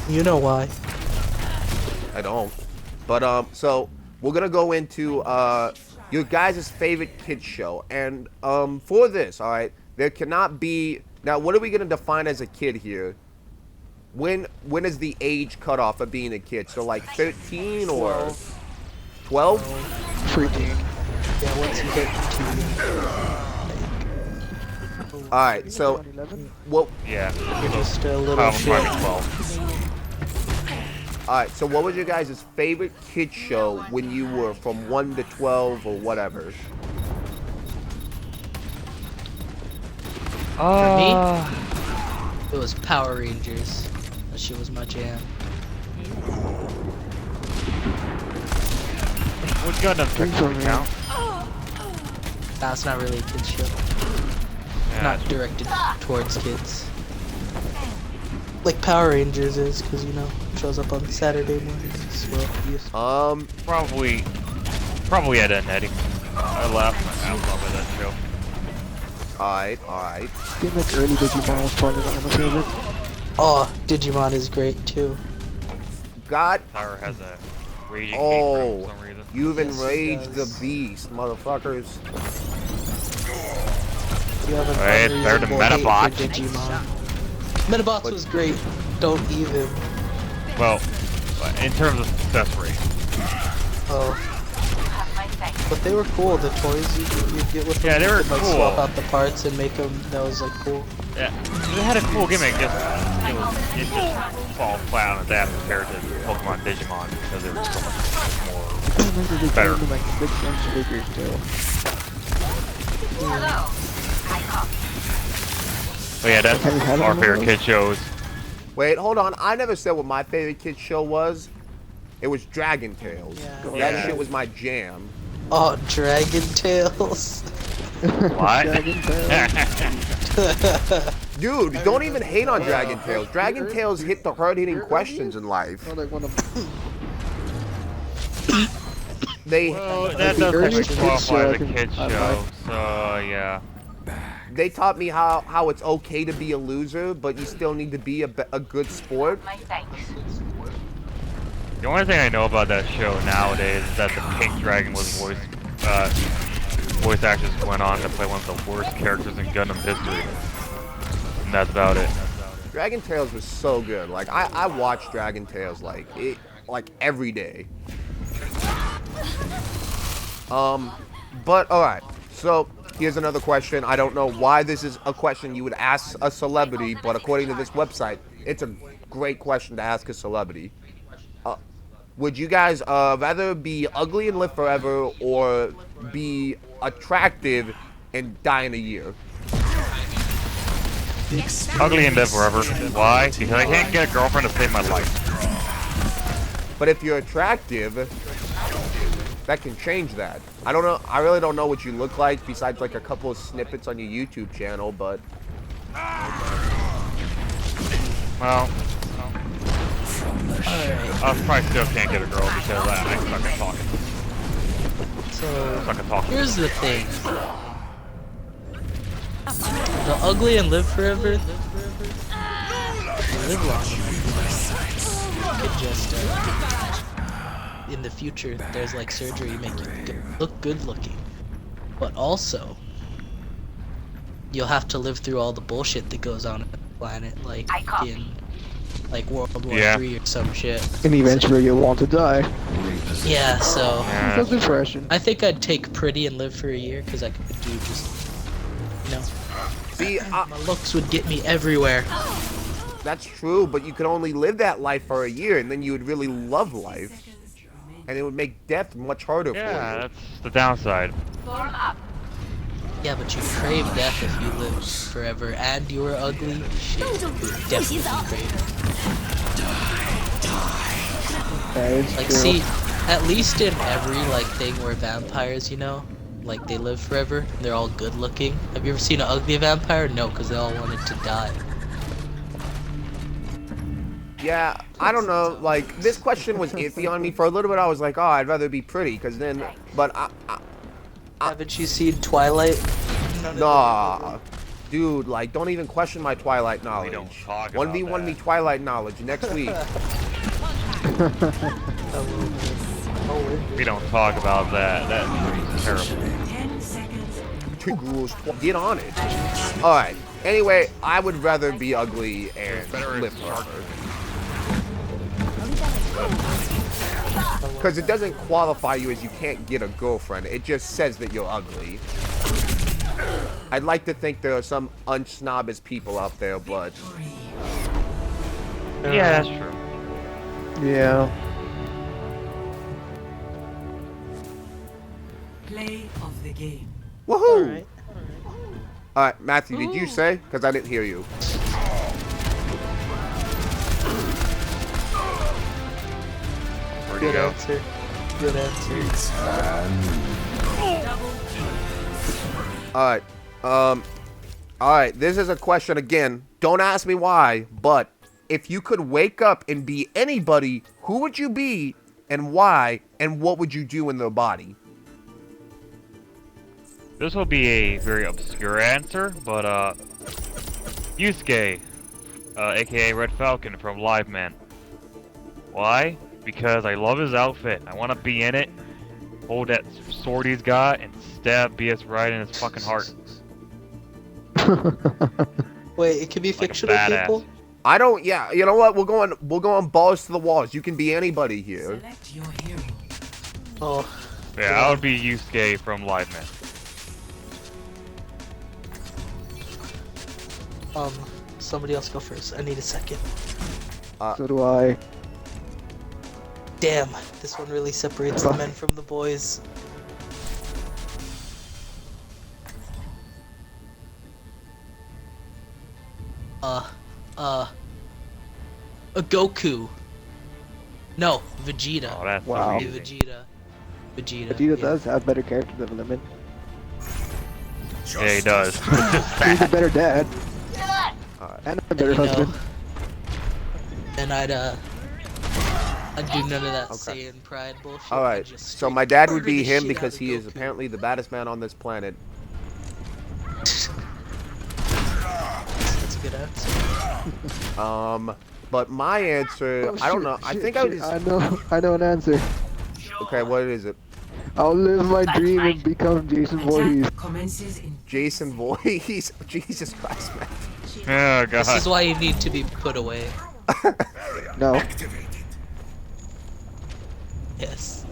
You know why. I don't. But so we're gonna go into your guys' favorite kids show, and for this, all right, there cannot be. Now, what are we gonna define as a kid here? When is the age cutoff of being a kid? So like 13 or 12? Freaking. Yeah, once you get to All right, so 11? what? Yeah. you're just a little Probably shit. 12. All right, so what was your guys' favorite kid show when you were from 1 to 12 or whatever? It was Power Rangers. That shit was my jam. Would Gundam technically count? That's not really a kid's show. Yeah, Not directed towards kids. Like Power Rangers is, because, you know, it shows up on Saturday mornings. Well, yes. probably at a netting. I laughed my ass off at that show. Alright. I think like early Digimon was probably not my favorite. Oh, Digimon is great too. God. Tyra has a raging hate for Oh, some reason. you've Yes, he enraged the does. beast, motherfuckers. You have an Alright, they're the unreasonable hate Metabots. for Digimon. Metabots was great. Don't even. Well, in terms of success rate. Oh. But they were cool. The toys you get with them. Yeah, they were you could, like, cool. swap out the parts and make them. That was like cool. Yeah, it had a cool gimmick. It just fall flat on its ass compared to Pokemon Digimon because it was so much more I remember they better. came in like 6-inch figures too. But yeah, that's Have you had our one of favorite those? kid shows. Wait, hold on. I never said what my favorite kid show was. It was Dragon Tales. Yeah. That Yeah. shit was my jam. Oh, Dragon Tales. What? Dragon Tail. Dude, don't even hate on Dragon Tales. Dragon Tales hit the hard-hitting questions in life. Oh, like one of They Well, Like that the does earlier technically kids show, qualify I as a can- kid I show, like. so yeah. they taught me how it's okay to be a loser, but you still need to be a good sport. The only thing I know about that show nowadays is that the Pink Dragon was voice actors went on to play one of the worst characters in Gundam history. And that's about it. Dragon Tales was so good. Like I watched Dragon Tales like every day. But all right. So here's another question. I don't know why this is a question you would ask a celebrity, but according to this website, it's a great question to ask a celebrity. Would you guys rather be ugly and live forever, or be attractive and die in a year? Ugly and live forever. Why? Because I can't get a girlfriend to save my life. But if you're attractive, that can change that. I don't know. I really don't know what you look like besides like a couple of snippets on your YouTube channel, but Well, I probably still can't get a girl because I suck at talking. So Suck at talking. here's the thing. The ugly and live forever. Live long. You could just in the future, there's like surgery make you look good looking, but also you'll have to live through all the bullshit that goes on the planet, like in like World War Yeah. III or some shit. And eventually you'll want to die. Yeah, so Yeah. That's depression. I think I'd take pretty and live for a year because I could do just, you know, see, my looks would get me everywhere. that's true. But you could only live that life for a year, and then you would really love life, and it would make death much harder Yeah, for that's the downside. Yeah, but you crave death if you live forever and you were ugly. Shit, you would definitely crave it. That is Like, true. see, at least in every like thing where vampires, you know, like they live forever, they're all good looking. Have you ever seen an ugly vampire? No, because they all wanted to die. you. Yeah, I don't know. Like this question was iffy on me for a little bit. I was like, oh, I'd rather be pretty, because then, but Haven't you seen Twilight? nah, dude, like don't even question my Twilight knowledge. don't talk about 1v1 me that. Twilight knowledge next week. We don't talk about that. That's terrible. 10 seconds. Get on it. All right. Anyway, I would rather be ugly and live forever. Because it doesn't qualify you as you can't get a girlfriend. It just says that you're ugly. I'd like to think there are some unsnobbist people out there, but Yeah, that's true. Yeah. Play of the game. woohoo! All right, Matthew, did you say? Because I didn't hear you. Good go. answer. Good answer. Alright. Alright, this is a question again. Don't ask me why, but if you could wake up and be anybody, who would you be and why, and what would you do in their body? This will be a very obscure answer, but Yusuke, aka Red Falcon from Live Man. Why? Because I love his outfit. I want to be in it, hold that sword he's got, and stab BS right in his fucking heart. Wait, it can be Like a fictional badass. people? I don't, yeah, you know what? We're going balls to the walls. You can be anybody here. Select your hero. Oh. Yeah, I would be Yusuke from Live Man. Somebody else go first. I need a second. So do I. Damn, this one really separates the men from the boys. A Goku. No, Vegeta. Oh, that's Wow. so Hey, easy. Vegeta. Vegeta yeah. does have better character development. Yeah, he does. He's a better dad. And a better You know, husband. And I'd do none of that Okay. Saiyan pride bullshit. All I'd right. just So straight my dad would murder be the him shit because out of he is Goku. apparently the baddest man on this planet. That's a good answer. But my answer, Oh, I don't shoot, know. I shit, think I would shit, just. I know an answer. Okay, what is it? I'll live my dream and become Jason Voorhees. Attack commences in Jason Voorhees. Jesus Christ, man. Oh god. This is why you need to be put away. No. Yes.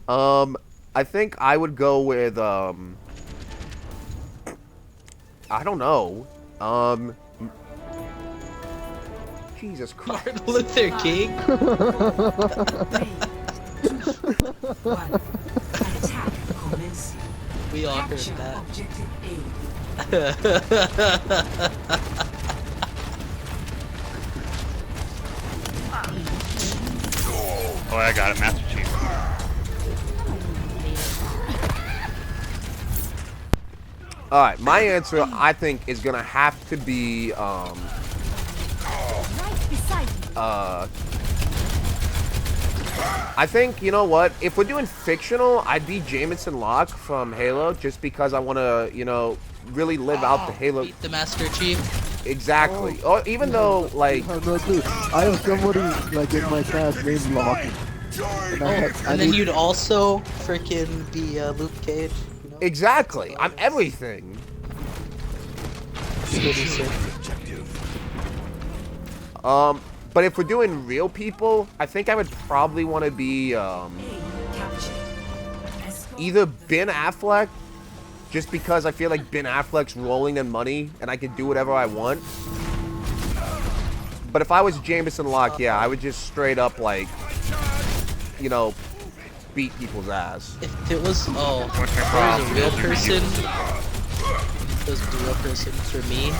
I think I would go with I don't know. Jesus Christ. Martin Luther King. 3, 2, 1. Attack commencing. We all heard Capture that. objective Oh, I got it, Master Chief. All right, my answer I think is gonna have to be Right beside you. I think, you know what, if we're doing fictional, I'd be Jameson Locke from Halo, just because I want to, you know, really live out the Halo. Beat the Master Chief. Exactly. Or even though, like, I have no clue. I have somebody like in my class named Locke. And I And then need- you'd also freaking be Luke Cage. You know? exactly. I'm everything. It's really sick. But if we're doing real people, I think I would probably want to be, captured. Escort either Ben Affleck, just because I feel like Ben Affleck's rolling in money and I can do whatever I want. But if I was Jameson Locke, yeah, I would just straight up, like, you know, beat people's ass. If it was, oh, What's if your it problem? was a real person, if it was a real person for me,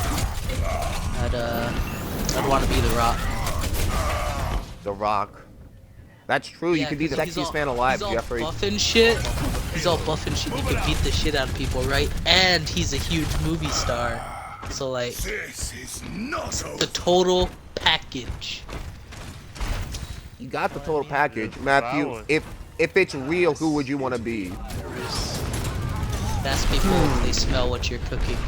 I'd want to be The Rock. The Rock. That's true. You Yeah, could be the 'cause he's sexiest all- man alive, he's all Jeffrey. buff and shit. He's all buff and shit. You could beat the shit out of people, right? And he's a huge movie star. So like, This is not the total package. You got the total package, Matthew. Wow. If it's real, who would you want to be? Ask people if they smell what you're cooking.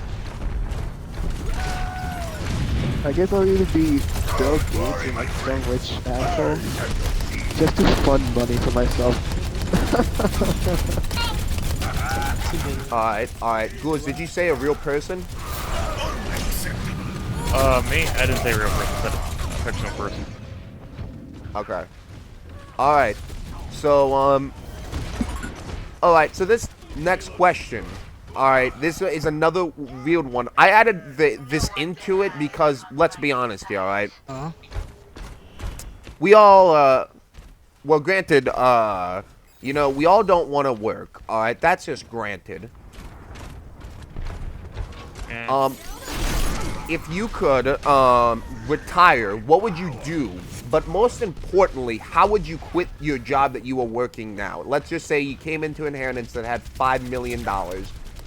I guess I'll either be Bill Gates and like some rich asshole, just to fund money for myself. All right. Goose, did you say a real person? Me? I didn't say real person, I said a fictional person. Okay. All right. So all right. So this next question. All right. This is another weird one. I added this into it because let's be honest here. All right. Huh? We all well, granted, you know, we all don't want to work. All right. That's just granted. Yeah. If you could retire, what would you do? But most importantly, how would you quit your job that you were working now? Let's just say you came into inheritance that had $5 million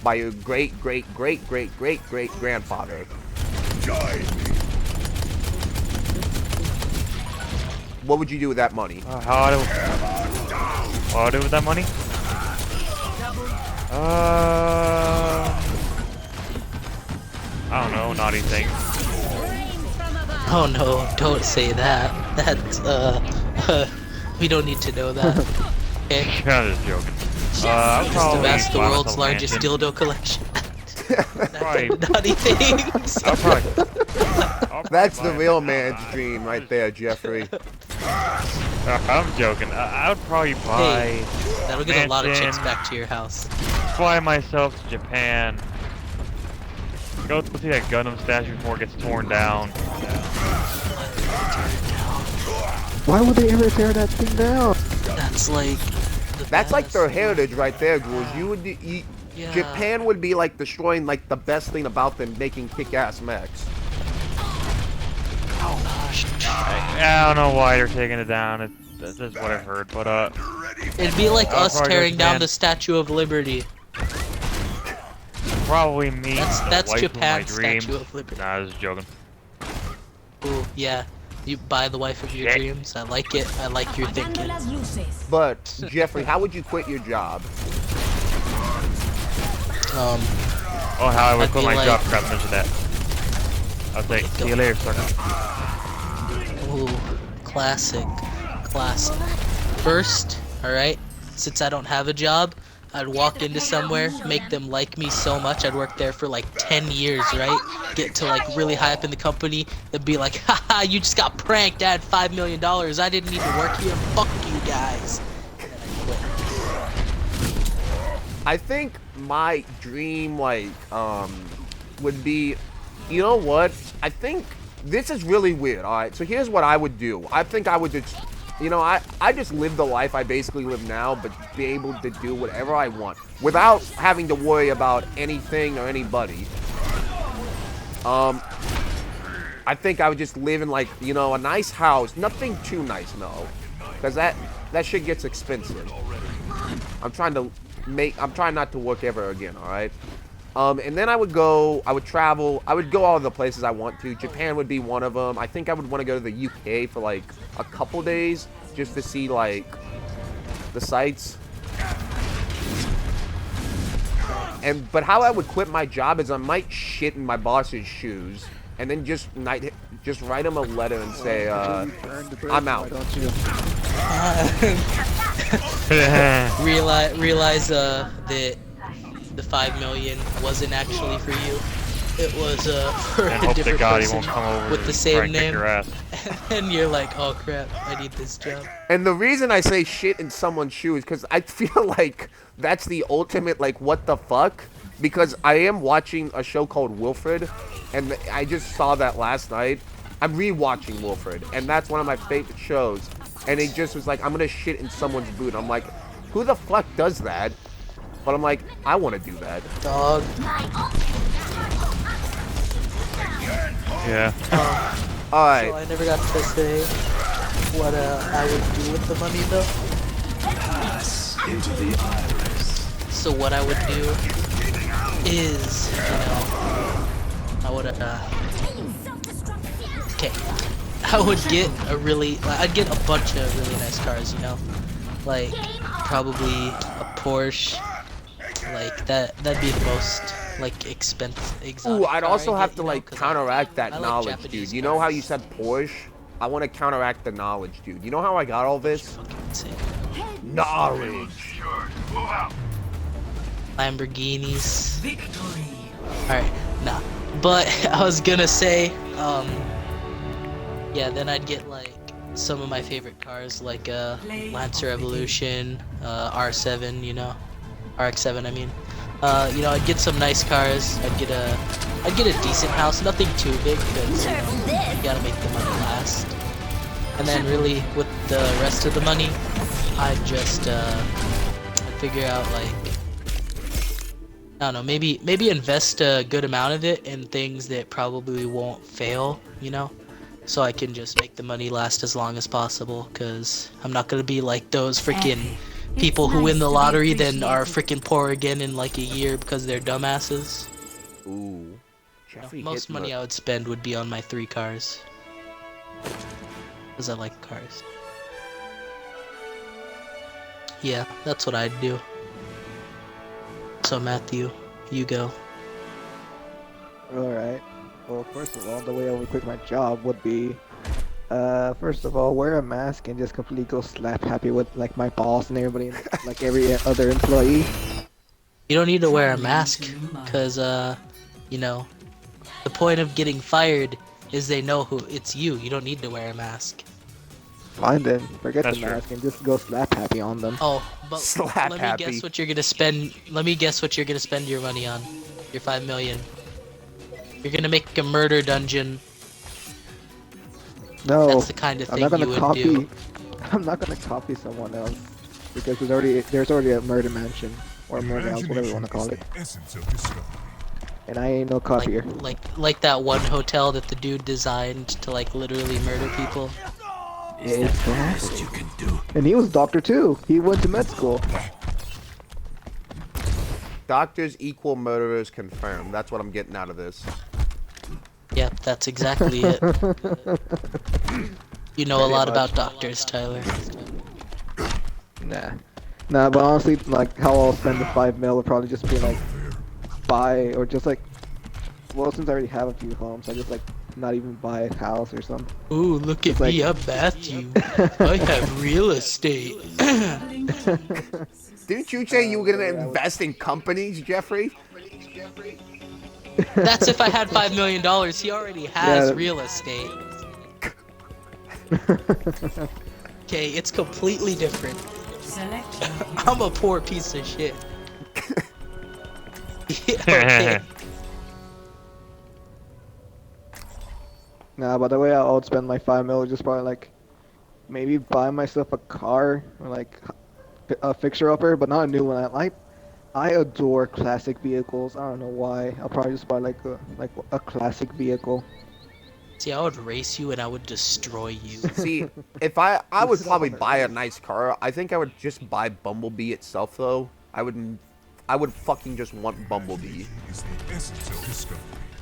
by your great-great-great-great-great-great-grandfather. What would you do with that money? What do I do with that money? I don't know, naughty things. Oh no, don't say that. That's, we don't need to know that. Okay? I'm just joking. Just I'll probably amass the buy world's myself a largest mansion. dildo collection. Probably- Naughty things. I'll probably That's buy the a real mansion. man's dream right there, Jeffrey. I'm joking. I would probably buy, That'll get a lot of mansion. chicks back to your house. fly myself to Japan, go see that Gundam statue before it gets torn down. Why would they ever tear that thing down? That's like. That's like their heritage right there, Ghouls. Yeah. Japan would be like destroying like the best thing about them, making kick-ass mechs. I don't know why they're taking it down. That's just what I've heard, but It'd be like us probably go tearing down Japan. the Statue of Liberty. probably me. That's the wife of my Japan's dreams. Statue of Liberty. Nah, I was just joking. Ooh, yeah. You buy the wife of your Shit. dreams. I like it. I like your Apagando thinking. las luces. But Jeffrey, how would you quit your job? Oh, how I would I'd quit be my like- job. Forgot to mention that. I'll say, see you later, sucker. Ooh, classic. Classic. First, alright, since I don't have a job, I'd walk into somewhere, make them like me so much, I'd work there for like 10 years, right? Get to like really high up in the company, they'd be like, haha, you just got pranked, I had $5 million, I didn't need to work here, fuck you guys. And then I'd quit. I think my dream, like, would be, you know what? I think this is really weird, alright? So here's what I would do. I think I would just, you know, I just live the life I basically live now, but be able to do whatever I want without having to worry about anything or anybody. I think I would just live in, like, you know, a nice house. Nothing too nice, no. Because that shit gets expensive. I'm trying not to work ever again, alright? And then I would travel, I would go all the places I want to. Japan would be one of them. I think I would want to go to the UK for like a couple days just to see like the sights. But how I would quit my job is I might shit in my boss's shoes and then just write him a letter and say, I'm out. Don't you? Realize that the 5 million wasn't actually for you. It was for And a hope to different God he person won't come over with the and same try and kick name. your ass. And you're like, oh crap, I need this job. And the reason I say shit in someone's shoes because I feel like that's the ultimate, like, what the fuck? Because I am watching a show called Wilfred, and I just saw that last night. I'm rewatching Wilfred, and that's one of my favorite shows. And it just was like, I'm gonna shit in someone's boot. I'm like, who the fuck does that? But I'm like, I want to do that. Dog. Yeah. All right. So I never got to say what I would do with the money though. So what I would do is, you know, I would okay, I would get I'd get a bunch of really nice cars, you know, like probably a Porsche, like that'd be the most like expensive. Ooh, I'd car also I have get, to you know, like 'cause counteract that I like knowledge, Japanese dude. You know how you cars. said Porsche? I want to counteract the knowledge, dude. You know how I got all this? Fucking insane. Knowledge. Lamborghinis. Victory. Alright, nah. But I was gonna say, yeah, then I'd get like some of my favorite cars, like Lancer Evolution, R7, you know, RX-7, I mean. You know, I'd get some nice cars. I'd get a decent house, nothing too big, because you know, you gotta make the money last. And then really, with the rest of the money, I'd just I'd figure out like, I don't know, maybe invest a good amount of it in things that probably won't fail, you know, so I can just make the money last as long as possible. Cause I'm not gonna be like those freaking people who win the lottery then are freaking poor again in like a year because they're dumbasses. Ooh. Jeffrey Most Hitler. money I would spend would be on my 3 cars. Cause I like cars. Yeah, that's what I'd do. So Matthew, you go. Alright. Well, first of all, the way I would quit my job would be, first of all, wear a mask and just completely go slap happy with like my boss and everybody, like every other employee. You don't need to wear a mask, cause you know, the point of getting fired is they know who it's you. You don't need to wear a mask. Fine then, forget That's the true. mask and just go slap happy on them. Oh, but Slap let happy. me guess what you're gonna spend. Let me guess what you're gonna spend your money on. Your 5 million. You're gonna make a murder dungeon. No, That's the kind of I'm thing not gonna you would copy. do. I'm not gonna copy someone else because there's already a murder mansion or a murder house, whatever you want to call it. And I ain't no copier. Like that one hotel that the dude designed to like literally murder people. Exactly. And he was a doctor too. He went to med school. Doctors equal murderers confirmed. That's what I'm getting out of this. Yep, that's exactly it. You know a lot about doctors, Tyler. Nah, but honestly, like how I'll spend the 5 mil would probably just be like buy or just like, well, since I already have a few homes, I just like not even buy a house or something. Ooh, look at It's like- me, I'm Matthew. I have real estate. Didn't you say you were gonna invest in companies, Jeffrey? That's if I had $5 million. He already has Yeah. real estate. Okay, it's completely different. Select your hero. I'm a poor piece of shit. Okay. Nah, but the way I would spend my 5 mil would just probably like maybe buy myself a car or like a fixer-upper, but not a new one. I adore classic vehicles. I don't know why. I'll probably just buy like a classic vehicle. See, I would race you and I would destroy you. See, if I would probably buy a nice car. I think I would just buy Bumblebee itself though. I would fucking just want Bumblebee.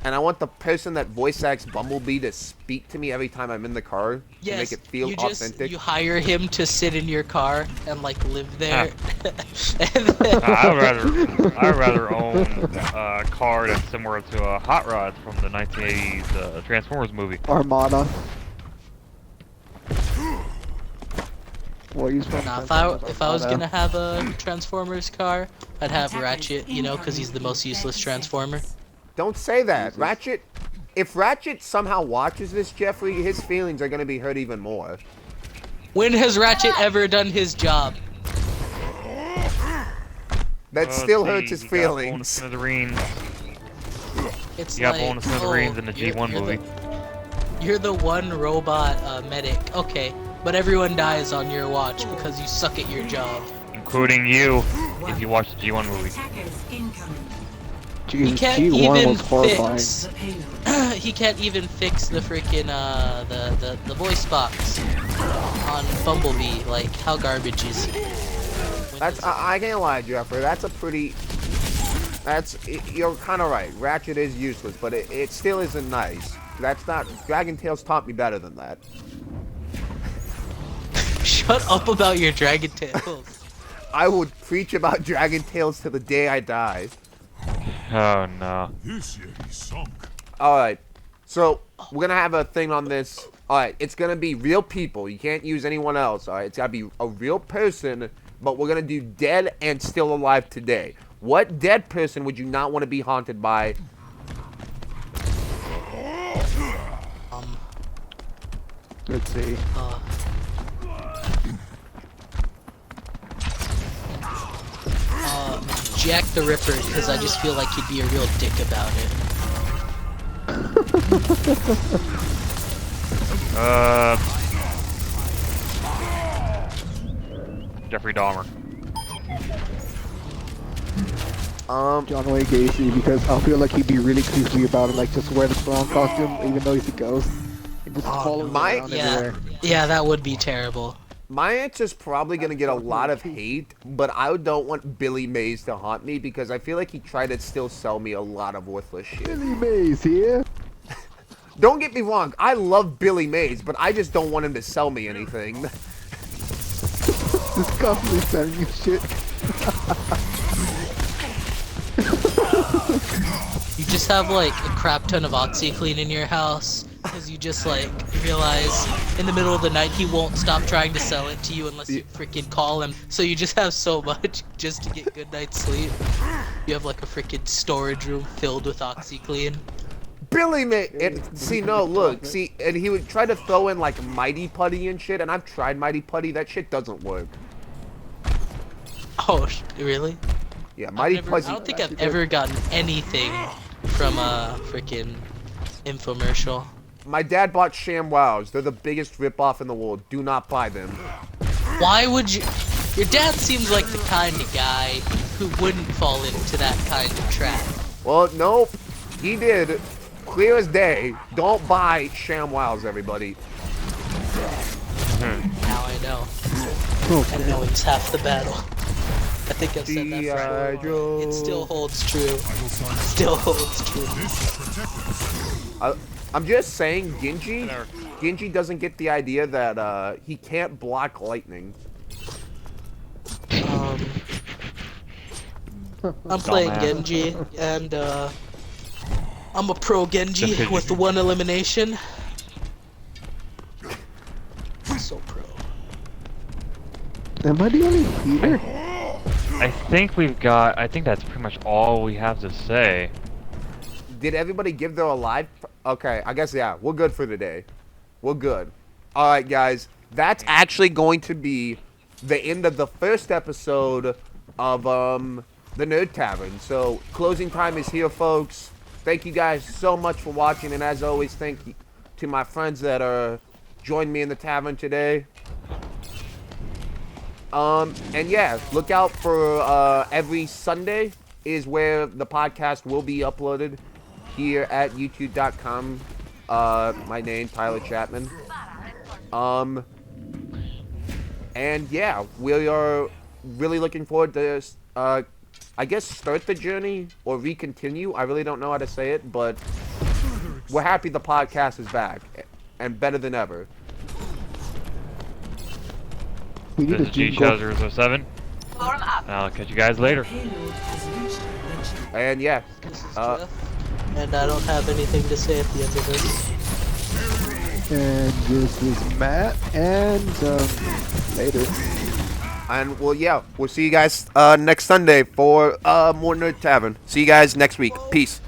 And I want the person that voice acts Bumblebee to speak to me every time I'm in the car to Yes, make it feel you just authentic. you hire him to sit in your car and like live there. And I'd rather own a car that's similar to a Hot Rod from the 1980s Transformers movie. Armada. Well, use Nah, if I was gonna have a Transformers car, I'd have Ratchet, you know, because he's the most useless Transformer. Don't say that. Ratchet, if Ratchet somehow watches this, Jeffrey, his feelings are going to be hurt even more. When has Ratchet ever done his job? That still hurts Let's his see, you got bonus feelings. Smithereens. It's You got like, bonus Smithereens in the you're- G1 you're movie. You're the one robot medic. Okay, but everyone dies on your watch because you suck at your job. Including you, if you watch the G1 movie. Attackers incoming. He Jesus, can't G1 even was horrifying. fix. The payload. He can't even fix the freaking the voice box on Bumblebee. Like, how garbage is he? That's I can't lie, Jeffrey. That's a pretty. You're kind of right. Ratchet is useless, but it still isn't nice. That's not. Dragon Tales taught me better than that. Shut up about your Dragon Tales. I would preach about Dragon Tales to the day I die. Oh no. This Yeti sunk. All right, so we're gonna have a thing on this. All right, it's gonna be real people. You can't use anyone else. All right, it's gotta be a real person. But we're gonna do dead and still alive today. What dead person would you not want to be haunted by? Let's see. Jack the Ripper, because I just feel like he'd be a real dick about it. Jeffrey Dahmer. John Wayne Gacy, because I feel like he'd be really creepy about it, like just wear the clown costume even though he's a ghost. It just follows my- around Yeah, everywhere. yeah, that would be terrible. My answer's probably gonna get a lot of hate, but I don't want Billy Mays to haunt me because I feel like he tried to still sell me a lot of worthless shit. Billy Mays here. Don't get me wrong, I love Billy Mays, but I just don't want him to sell me anything. Just constantly selling you shit. You just have like a crap ton of OxyClean in your house because you just like realize in the middle of the night he won't stop trying to sell it to you unless you freaking call him. So you just have so much just to get good night's sleep. You have like a freaking storage room filled with OxyClean. Billy Mays! See, no, look, see, and he would try to throw in like Mighty Putty and shit, and I've tried Mighty Putty, that shit doesn't work. Oh, really? Yeah, Mighty I Putty. don't think I've ever gotten anything from a freaking infomercial. My dad bought ShamWows. They're the biggest ripoff in the world. Do not buy them. Why would you? Your dad seems like the kind of guy who wouldn't fall into that kind of trap. Well, nope. He did. Clear as day. Don't buy ShamWows, everybody. Now I know. And knowing's half the battle. I think I've said that G.I. for Joe. It still holds true. Still holds true. I'm just saying, Genji doesn't get the idea that he can't block lightning. I'm playing Genji, and I'm a pro Genji with the one elimination. So pro. Am I the only healer? I think I think that's pretty much all we have to say. Did everybody give their alive? Okay, I guess, yeah, we're good for today. We're good. All right, guys. That's actually going to be the end of the first episode of the Nerd Tavern. So, closing time is here, folks. Thank you guys so much for watching, and as always, thank you to my friends that joined me in the tavern today. And yeah, look out for every Sunday is where the podcast will be uploaded here at youtube.com. My name, Tyler Chapman. And yeah, we are really looking forward to, I guess, start the journey or recontinue. I really don't know how to say it, but we're happy the podcast is back and better than ever. We need This a is G jingle. Shadow 07. I'll catch you guys later. And yeah, This is Jeff, and I don't have anything to say at the end of this. And this is Matt, and later. and well, yeah, we'll see you guys next Sunday for more Nerd Tavern. See you guys next week. Peace.